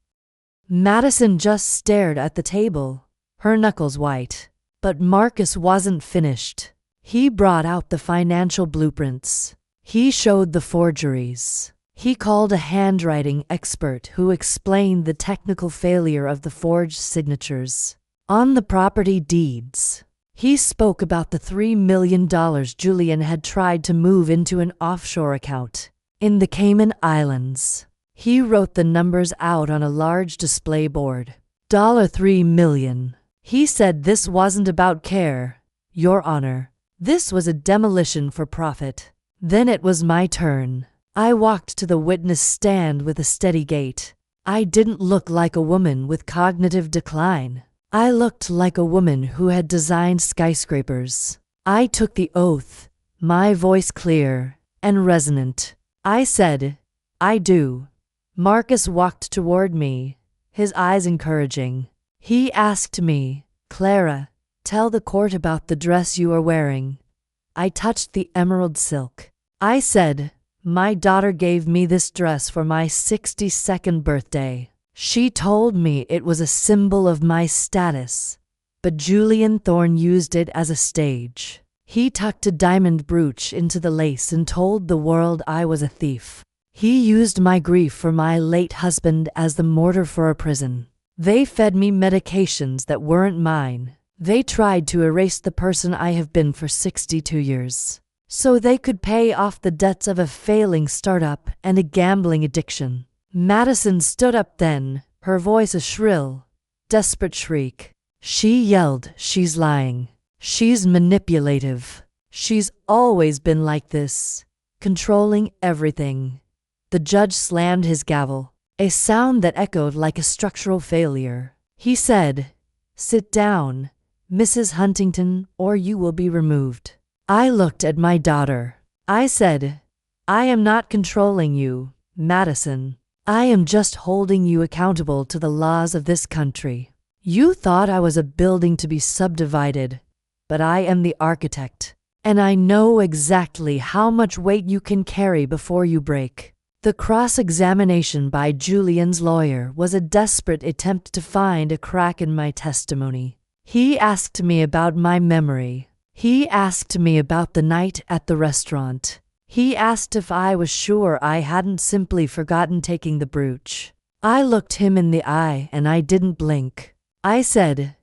Speaker 1: Madison just stared at the table, her knuckles white. But Marcus wasn't finished. He brought out the financial blueprints. He showed the forgeries. He called a handwriting expert who explained the technical failure of the forged signatures on the property deeds. He spoke about the $3 million Julian had tried to move into an offshore account in the Cayman Islands. He wrote the numbers out on a large display board. $3 million. He said this wasn't about care, Your Honor. This was a demolition for profit. Then it was my turn. I walked to the witness stand with a steady gait. I didn't look like a woman with cognitive decline. I looked like a woman who had designed skyscrapers. I took the oath, my voice clear and resonant. I said, "I do." Marcus walked toward me, his eyes encouraging. He asked me, "Clara, tell the court about the dress you are wearing." I touched the emerald silk. I said, "My daughter gave me this dress for my 62nd birthday. She told me it was a symbol of my status, but Julian Thorne used it as a stage. He tucked a diamond brooch into the lace and told the world I was a thief. He used my grief for my late husband as the mortar for a prison. They fed me medications that weren't mine. They tried to erase the person I have been for 62 years, so they could pay off the debts of a failing startup and a gambling addiction. Madison stood up then, her voice a shrill, desperate shriek. She yelled, "She's lying. She's manipulative. She's always been like this, controlling everything." The judge slammed his gavel, a sound that echoed like a structural failure. He said, "Sit down, Mrs. Huntington, or you will be removed." I looked at my daughter. I said, "I am not controlling you, Madison. I am just holding you accountable to the laws of this country. You thought I was a building to be subdivided, but I am the architect, and I know exactly how much weight you can carry before you break." The cross-examination by Julian's lawyer was a desperate attempt to find a crack in my testimony. He asked me about my memory. He asked me about the night at the restaurant. He asked if I was sure I hadn't simply forgotten taking the brooch. I looked him in the eye and I didn't blink. I said,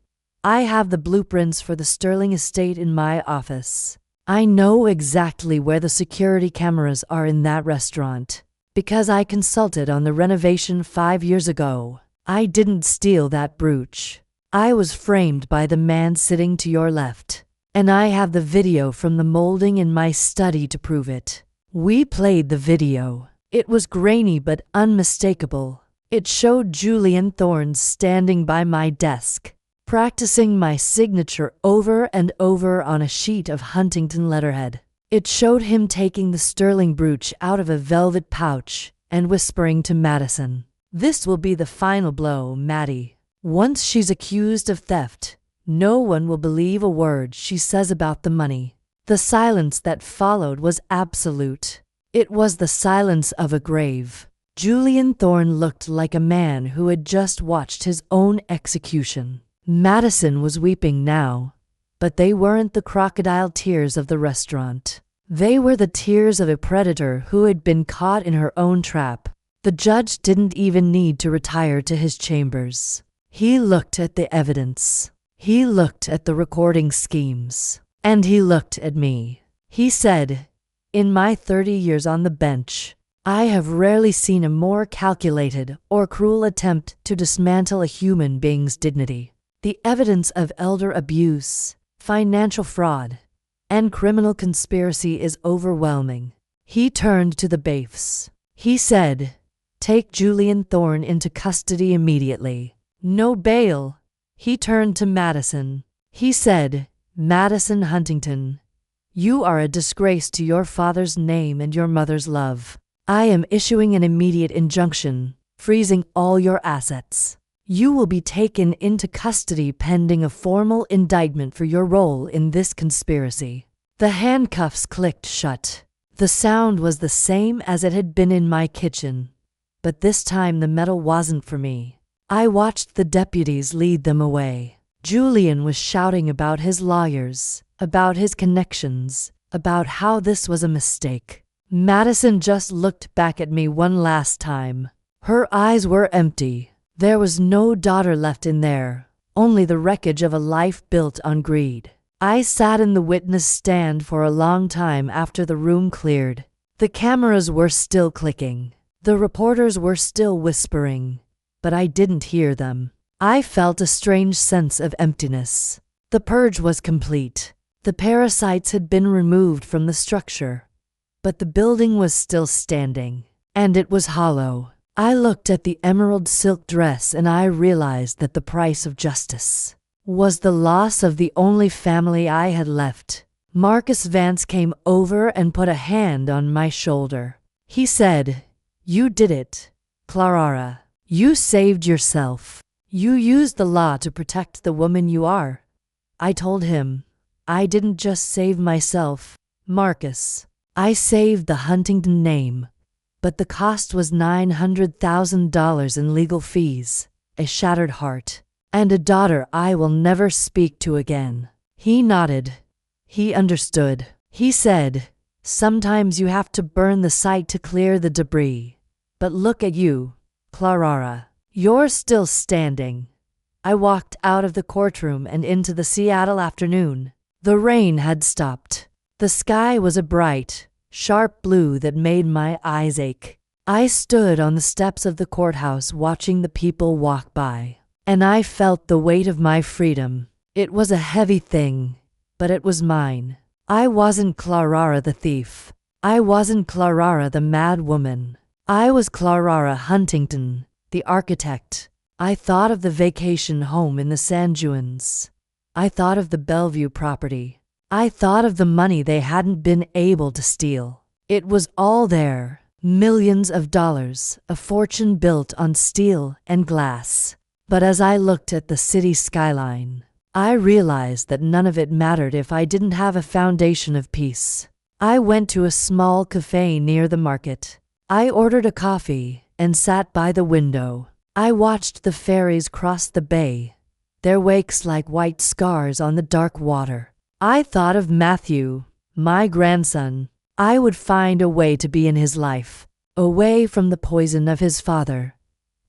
Speaker 1: "I have the blueprints for the Sterling estate in my office. I know exactly where the security cameras are in that restaurant, because I consulted on the renovation 5 years ago. I didn't steal that brooch. I was framed by the man sitting to your left, and I have the video from the molding in my study to prove it." We played the video. It was grainy but unmistakable. It showed Julian Thorne standing by my desk, practicing my signature over and over on a sheet of Huntington letterhead. It showed him taking the sterling brooch out of a velvet pouch and whispering to Madison, "This will be the final blow, Maddie. Once she's accused of theft, no one will believe a word she says about the money." The silence that followed was absolute. It was the silence of a grave. Julian Thorne looked like a man who had just watched his own execution. Madison was weeping now, but they weren't the crocodile tears of the restaurant. They were the tears of a predator who had been caught in her own trap. The judge didn't even need to retire to his chambers. He looked at the evidence. He looked at the recording schemes. And he looked at me. He said, "In my 30 years on the bench, I have rarely seen a more calculated or cruel attempt to dismantle a human being's dignity. The evidence of elder abuse, financial fraud, and criminal conspiracy is overwhelming." He turned to the bailiffs. He said, "Take Julian Thorne into custody immediately. No bail." He turned to Madison. He said, "Madison Huntington, you are a disgrace to your father's name and your mother's love. I am issuing an immediate injunction, freezing all your assets. You will be taken into custody pending a formal indictment for your role in this conspiracy." The handcuffs clicked shut. The sound was the same as it had been in my kitchen, but this time the metal wasn't for me. I watched the deputies lead them away. Julian was shouting about his lawyers, about his connections, about how this was a mistake. Madison just looked back at me one last time. Her eyes were empty. There was no daughter left in there, only the wreckage of a life built on greed. I sat in the witness stand for a long time after the room cleared. The cameras were still clicking. The reporters were still whispering, but I didn't hear them. I felt a strange sense of emptiness. The purge was complete. The parasites had been removed from the structure, but the building was still standing, and it was hollow. I looked at the emerald silk dress and I realized that the price of justice was the loss of the only family I had left. Marcus Vance came over and put a hand on my shoulder. He said, "You did it, Clara. You saved yourself. You used the law to protect the woman you are." I told him, "I didn't just save myself, Marcus. I saved the Huntington name, but the cost was $900,000 in legal fees, a shattered heart, and a daughter I will never speak to again." He nodded. He understood. He said, "Sometimes you have to burn the site to clear the debris. But look at you, Clara. You're still standing. I walked out of the courtroom and into the Seattle afternoon. The rain had stopped. The sky was a bright, sharp blue that made my eyes ache. I stood on the steps of the courthouse watching the people walk by, and I felt the weight of my freedom. It was a heavy thing, but it was mine. I wasn't Clara the thief. I wasn't Clara the mad woman. I was Clara Huntington, the architect. I thought of the vacation home in the San Juans. I thought of the Bellevue property. I thought of the money they hadn't been able to steal. It was all there. Millions of dollars, a fortune built on steel and glass. But as I looked at the city skyline, I realized that none of it mattered if I didn't have a foundation of peace. I went to a small cafe near the market. I ordered a coffee and sat by the window. I watched the ferries cross the bay, their wakes like white scars on the dark water. I thought of Matthew, my grandson. I would find a way to be in his life, away from the poison of his father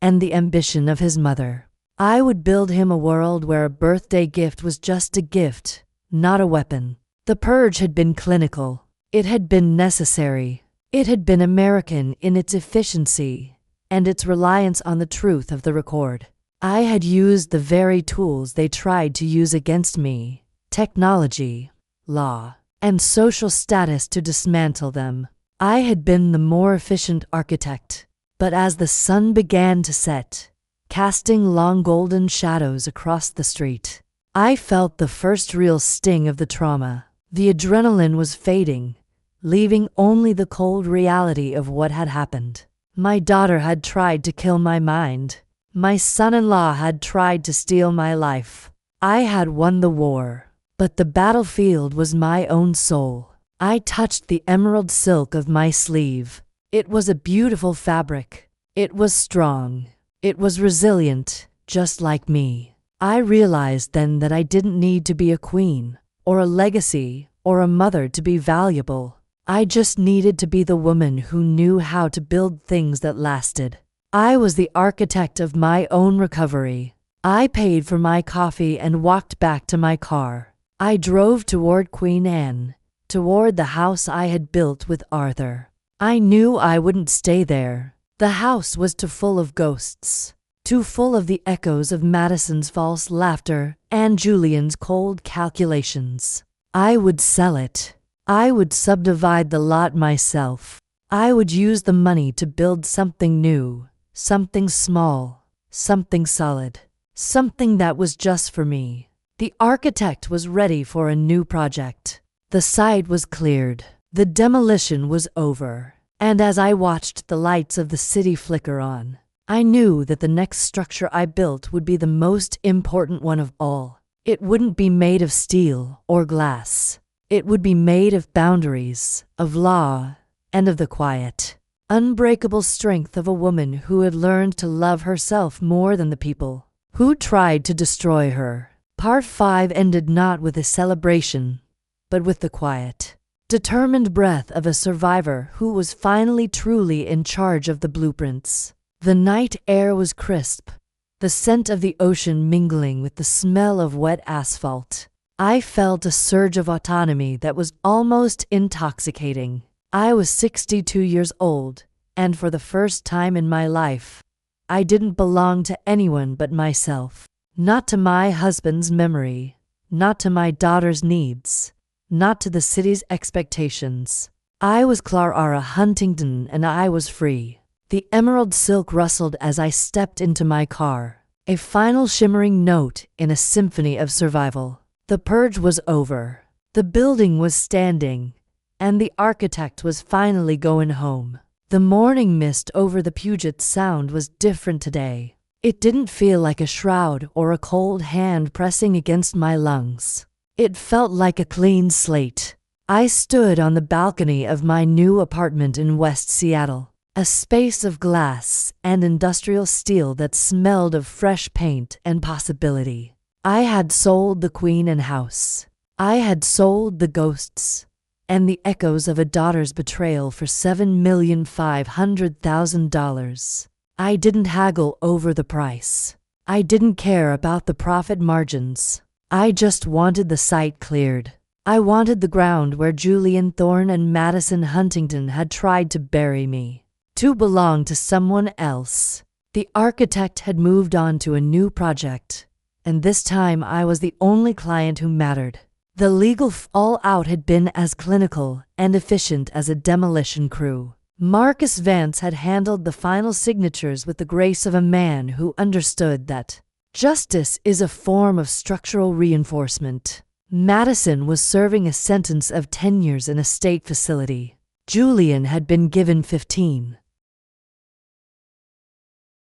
Speaker 1: and the ambition of his mother. I would build him a world where a birthday gift was just a gift, not a weapon. The purge had been clinical. It had been necessary. It had been American in its efficiency and its reliance on the truth of the record. I had used the very tools they tried to use against me, technology, law, and social status, to dismantle them. I had been the more efficient architect. But as the sun began to set, casting long golden shadows across the street, I felt the first real sting of the trauma. The adrenaline was fading, leaving only the cold reality of what had happened. My daughter had tried to kill my mind. My son-in-law had tried to steal my life. I had won the war, but the battlefield was my own soul. I touched the emerald silk of my sleeve. It was a beautiful fabric. It was strong. It was resilient, just like me. I realized then that I didn't need to be a queen, or a legacy, or a mother to be valuable. I just needed to be the woman who knew how to build things that lasted. I was the architect of my own recovery. I paid for my coffee and walked back to my car. I drove toward Queen Anne, toward the house I had built with Arthur. I knew I wouldn't stay there. The house was too full of ghosts, too full of the echoes of Madison's false laughter and Julian's cold calculations. I would sell it. I would subdivide the lot myself. I would use the money to build something new, something small, something solid, something that was just for me. The architect was ready for a new project. The site was cleared. The demolition was over. And as I watched the lights of the city flicker on, I knew that the next structure I built would be the most important one of all. It wouldn't be made of steel or glass. It would be made of boundaries, of law, and of the quiet, unbreakable strength of a woman who had learned to love herself more than the people who tried to destroy her. Part 5 ended not with a celebration, but with the quiet, determined breath of a survivor who was finally truly in charge of the blueprints. The night air was crisp, the scent of the ocean mingling with the smell of wet asphalt. I felt a surge of autonomy that was almost intoxicating. I was 62 years old, and for the first time in my life, I didn't belong to anyone but myself. Not to my husband's memory, not to my daughter's needs, not to the city's expectations. I was Clara Huntington, and I was free. The emerald silk rustled as I stepped into my car, a final shimmering note in a symphony of survival. The purge was over. The building was standing, and the architect was finally going home. The morning mist over the Puget Sound was different today. It didn't feel like a shroud or a cold hand pressing against my lungs. It felt like a clean slate. I stood on the balcony of my new apartment in West Seattle, a space of glass and industrial steel that smelled of fresh paint and possibility. I had sold the Queen and house. I had sold the ghosts and the echoes of a daughter's betrayal for $7,500,000. I didn't haggle over the price. I didn't care about the profit margins. I just wanted the site cleared. I wanted the ground where Julian Thorne and Madison Huntington had tried to bury me to belong to someone else. The architect had moved on to a new project, and this time I was the only client who mattered. The legal fallout had been as clinical and efficient as a demolition crew. Marcus Vance had handled the final signatures with the grace of a man who understood that justice is a form of structural reinforcement. Madison was serving a sentence of 10 years in a state facility. Julian had been given 15.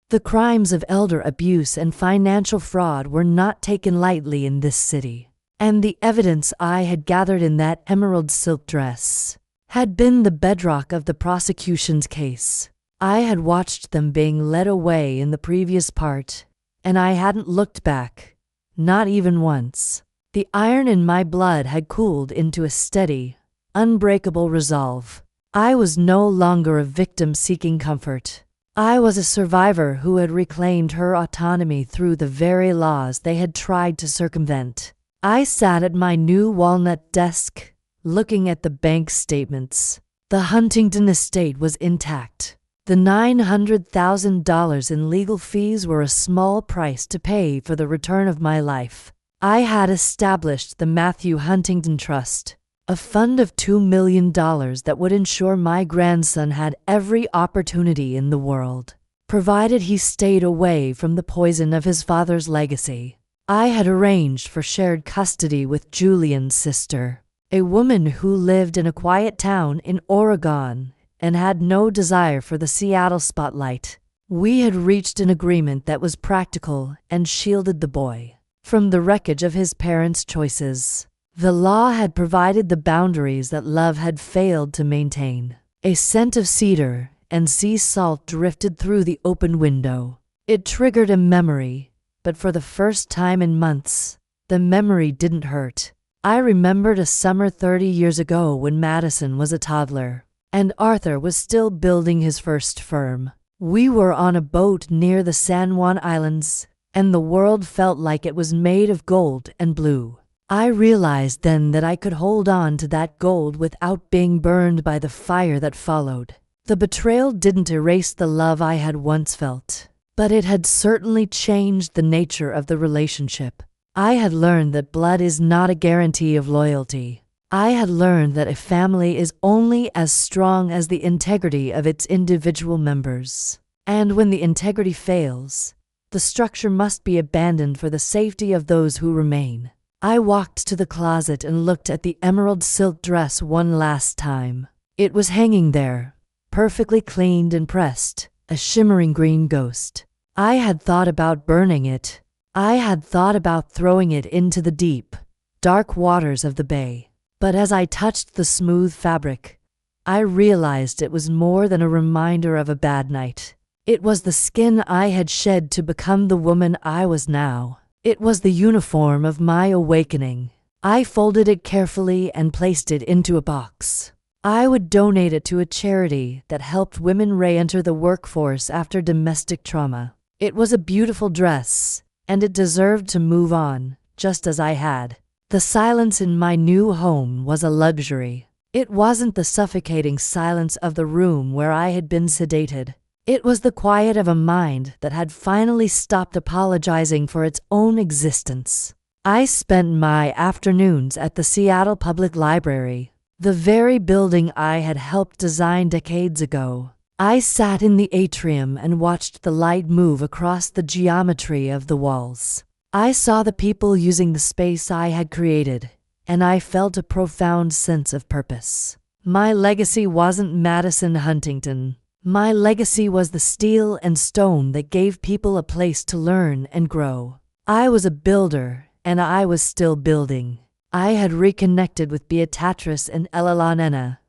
Speaker 1: The crimes of elder abuse and financial fraud were not taken lightly in this city, and the evidence I had gathered in that emerald silk dress had been the bedrock of the prosecution's case. I had watched them being led away in the previous part, and I hadn't looked back, not even once. The iron in my blood had cooled into a steady, unbreakable resolve. I was no longer a victim seeking comfort. I was a survivor who had reclaimed her autonomy through the very laws they had tried to circumvent. I sat at my new walnut desk, looking at the bank statements. The Huntington estate was intact. The $900,000 in legal fees were a small price to pay for the return of my life. I had established the Matthew Huntington Trust, a fund of $2 million that would ensure my grandson had every opportunity in the world, provided he stayed away from the poison of his father's legacy. I had arranged for shared custody with Julian's sister, a woman who lived in a quiet town in Oregon and had no desire for the Seattle spotlight. We had reached an agreement that was practical and shielded the boy from the wreckage of his parents' choices. The law had provided the boundaries that love had failed to maintain. A scent of cedar and sea salt drifted through the open window. It triggered a memory, but for the first time in months, the memory didn't hurt. I remembered a summer 30 years ago when Madison was a toddler, and Arthur was still building his first firm. We were on a boat near the San Juan Islands, and the world felt like it was made of gold and blue. I realized then that I could hold on to that gold without being burned by the fire that followed. The betrayal didn't erase the love I had once felt, but it had certainly changed the nature of the relationship. I had learned that blood is not a guarantee of loyalty. I had learned that a family is only as strong as the integrity of its individual members. And when the integrity fails, the structure must be abandoned for the safety of those who remain. I walked to the closet and looked at the emerald silk dress one last time. It was hanging there, perfectly cleaned and pressed, a shimmering green ghost. I had thought about burning it. I had thought about throwing it into the deep, dark waters of the bay. But as I touched the smooth fabric, I realized it was more than a reminder of a bad night. It was the skin I had shed to become the woman I was now. It was the uniform of my awakening. I folded it carefully and placed it into a box. I would donate it to a charity that helped women re-enter the workforce after domestic trauma. It was a beautiful dress, and it deserved to move on, just as I had. The silence in my new home was a luxury. It wasn't the suffocating silence of the room where I had been sedated. It was the quiet of a mind that had finally stopped apologizing for its own existence. I spent my afternoons at the Seattle Public Library, the very building I had helped design decades ago. I sat in the atrium and watched the light move across the geometry of the walls. I saw the people using the space I had created, and I felt a profound sense of purpose. My legacy wasn't Madison Huntington. My legacy was the steel and stone that gave people a place to learn and grow. I was a builder, and I was still building. I had reconnected with Beatrice and Elalana,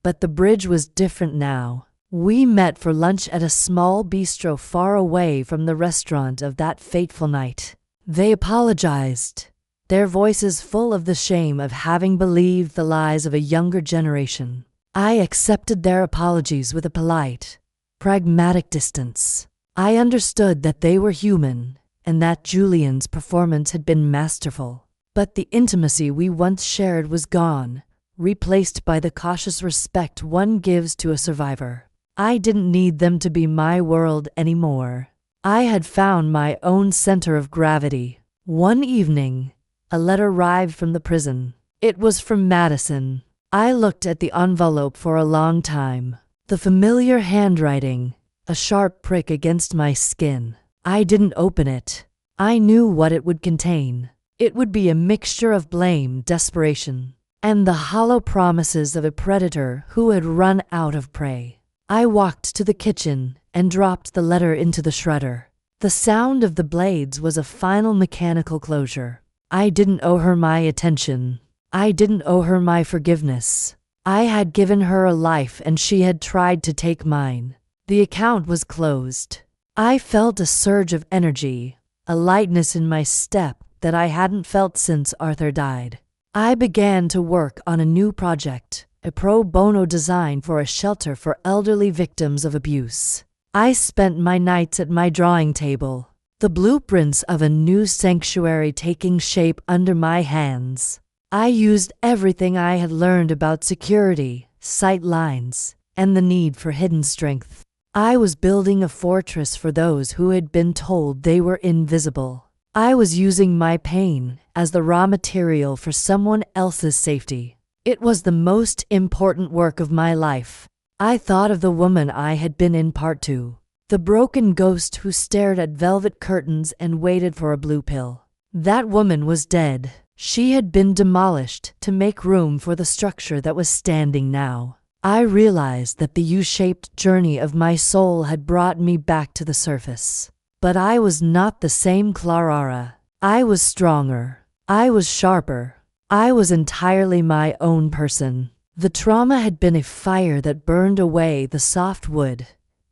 Speaker 1: but the bridge was different now. We met for lunch at a small bistro far away from the restaurant of that fateful night. They apologized, their voices full of the shame of having believed the lies of a younger generation. I accepted their apologies with a polite, pragmatic distance. I understood that they were human, and that Julian's performance had been masterful. But the intimacy we once shared was gone, replaced by the cautious respect one gives to a survivor. I didn't need them to be my world anymore. I had found my own center of gravity. One evening, a letter arrived from the prison. It was from Madison. I looked at the envelope for a long time. The familiar handwriting, a sharp prick against my skin. I didn't open it. I knew what it would contain. It would be a mixture of blame, desperation, and the hollow promises of a predator who had run out of prey. I walked to the kitchen and dropped the letter into the shredder. The sound of the blades was a final mechanical closure. I didn't owe her my attention. I didn't owe her my forgiveness. I had given her a life and she had tried to take mine. The account was closed. I felt a surge of energy, a lightness in my step that I hadn't felt since Arthur died. I began to work on a new project, a pro bono design for a shelter for elderly victims of abuse. I spent my nights at my drawing table, the blueprints of a new sanctuary taking shape under my hands. I used everything I had learned about security, sight lines, and the need for hidden strength. I was building a fortress for those who had been told they were invisible. I was using my pain as the raw material for someone else's safety. It was the most important work of my life. I thought of the woman I had been in part 2, the broken ghost who stared at velvet curtains and waited for a blue pill. That woman was dead. She had been demolished to make room for the structure that was standing now. I realized that the U-shaped journey of my soul had brought me back to the surface. But I was not the same Clara. I was stronger. I was sharper. I was entirely my own person. The trauma had been a fire that burned away the soft wood,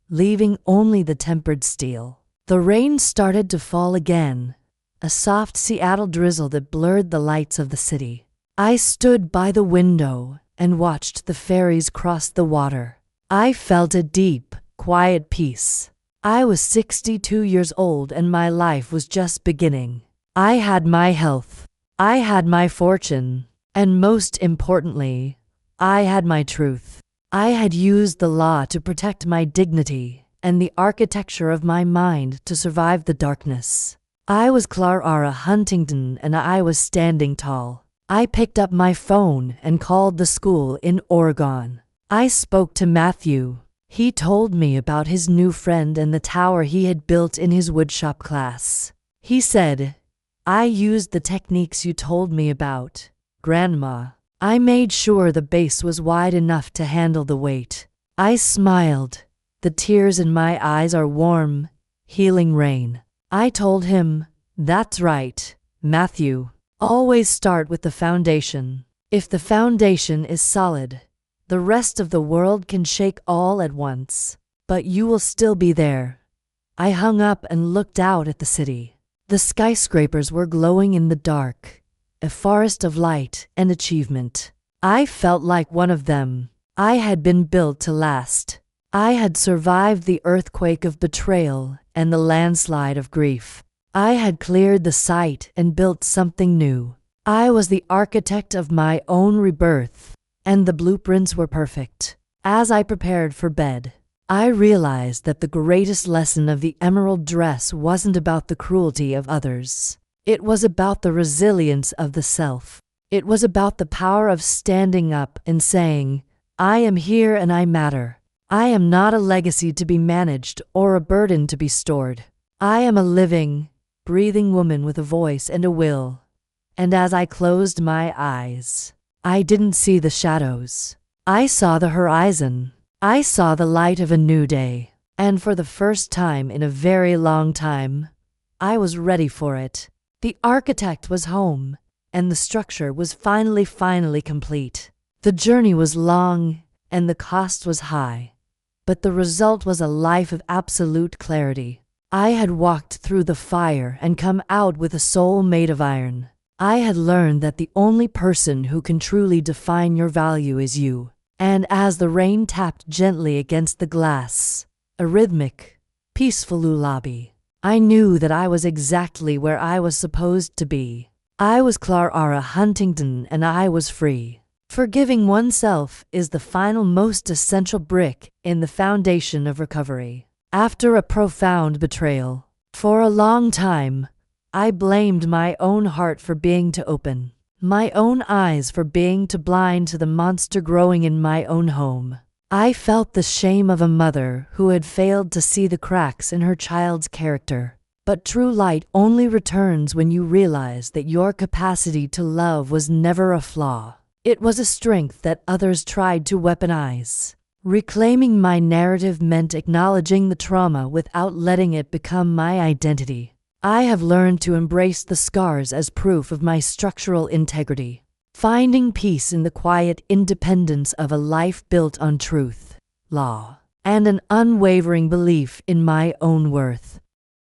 Speaker 1: leaving only the tempered steel. The rain started to fall again, a soft Seattle drizzle that blurred the lights of the city. I stood by the window and watched the ferries cross the water. I felt a deep, quiet peace. I was 62 years old and my life was just beginning. I had my health. I had my fortune. And most importantly, I had my truth. I had used the law to protect my dignity and the architecture of my mind to survive the darkness. I was Clara Huntington and I was standing tall. I picked up my phone and called the school in Oregon. I spoke to Matthew. He told me about his new friend and the tower he had built in his woodshop class. He said, "I used the techniques you told me about, Grandma. I made sure the base was wide enough to handle the weight." I smiled. The tears in my eyes are warm, healing rain. I told him, "That's right, Matthew. Always start with the foundation. If the foundation is solid, the rest of the world can shake all at once, but you will still be there." I hung up and looked out at the city. The skyscrapers were glowing in the dark, a forest of light and achievement. I felt like one of them. I had been built to last. I had survived the earthquake of betrayal and the landslide of grief. I had cleared the site and built something new. I was the architect of my own rebirth, and the blueprints were perfect. As I prepared for bed, I realized that the greatest lesson of the emerald dress wasn't about the cruelty of others. It was about the resilience of the self. It was about the power of standing up and saying, "I am here and I matter. I am not a legacy to be managed or a burden to be stored. I am a living, breathing woman with a voice and a will." And as I closed my eyes, I didn't see the shadows. I saw the horizon. I saw the light of a new day. And for the first time in a very long time, I was ready for it. The architect was home, and the structure was finally complete. The journey was long, and the cost was high. But the result was a life of absolute clarity. I had walked through the fire and come out with a soul made of iron. I had learned that the only person who can truly define your value is you. And as the rain tapped gently against the glass, a rhythmic, peaceful lullaby, I knew that I was exactly where I was supposed to be. I was Clara Huntington and I was free. Forgiving oneself is the final most essential brick in the foundation of recovery. After a profound betrayal, for a long time, I blamed my own heart for being too open, my own eyes for being too blind to the monster growing in my own home. I felt the shame of a mother who had failed to see the cracks in her child's character. But true light only returns when you realize that your capacity to love was never a flaw. It was a strength that others tried to weaponize. Reclaiming my narrative meant acknowledging the trauma without letting it become my identity. I have learned to embrace the scars as proof of my structural integrity, finding peace in the quiet independence of a life built on truth, law, and an unwavering belief in my own worth.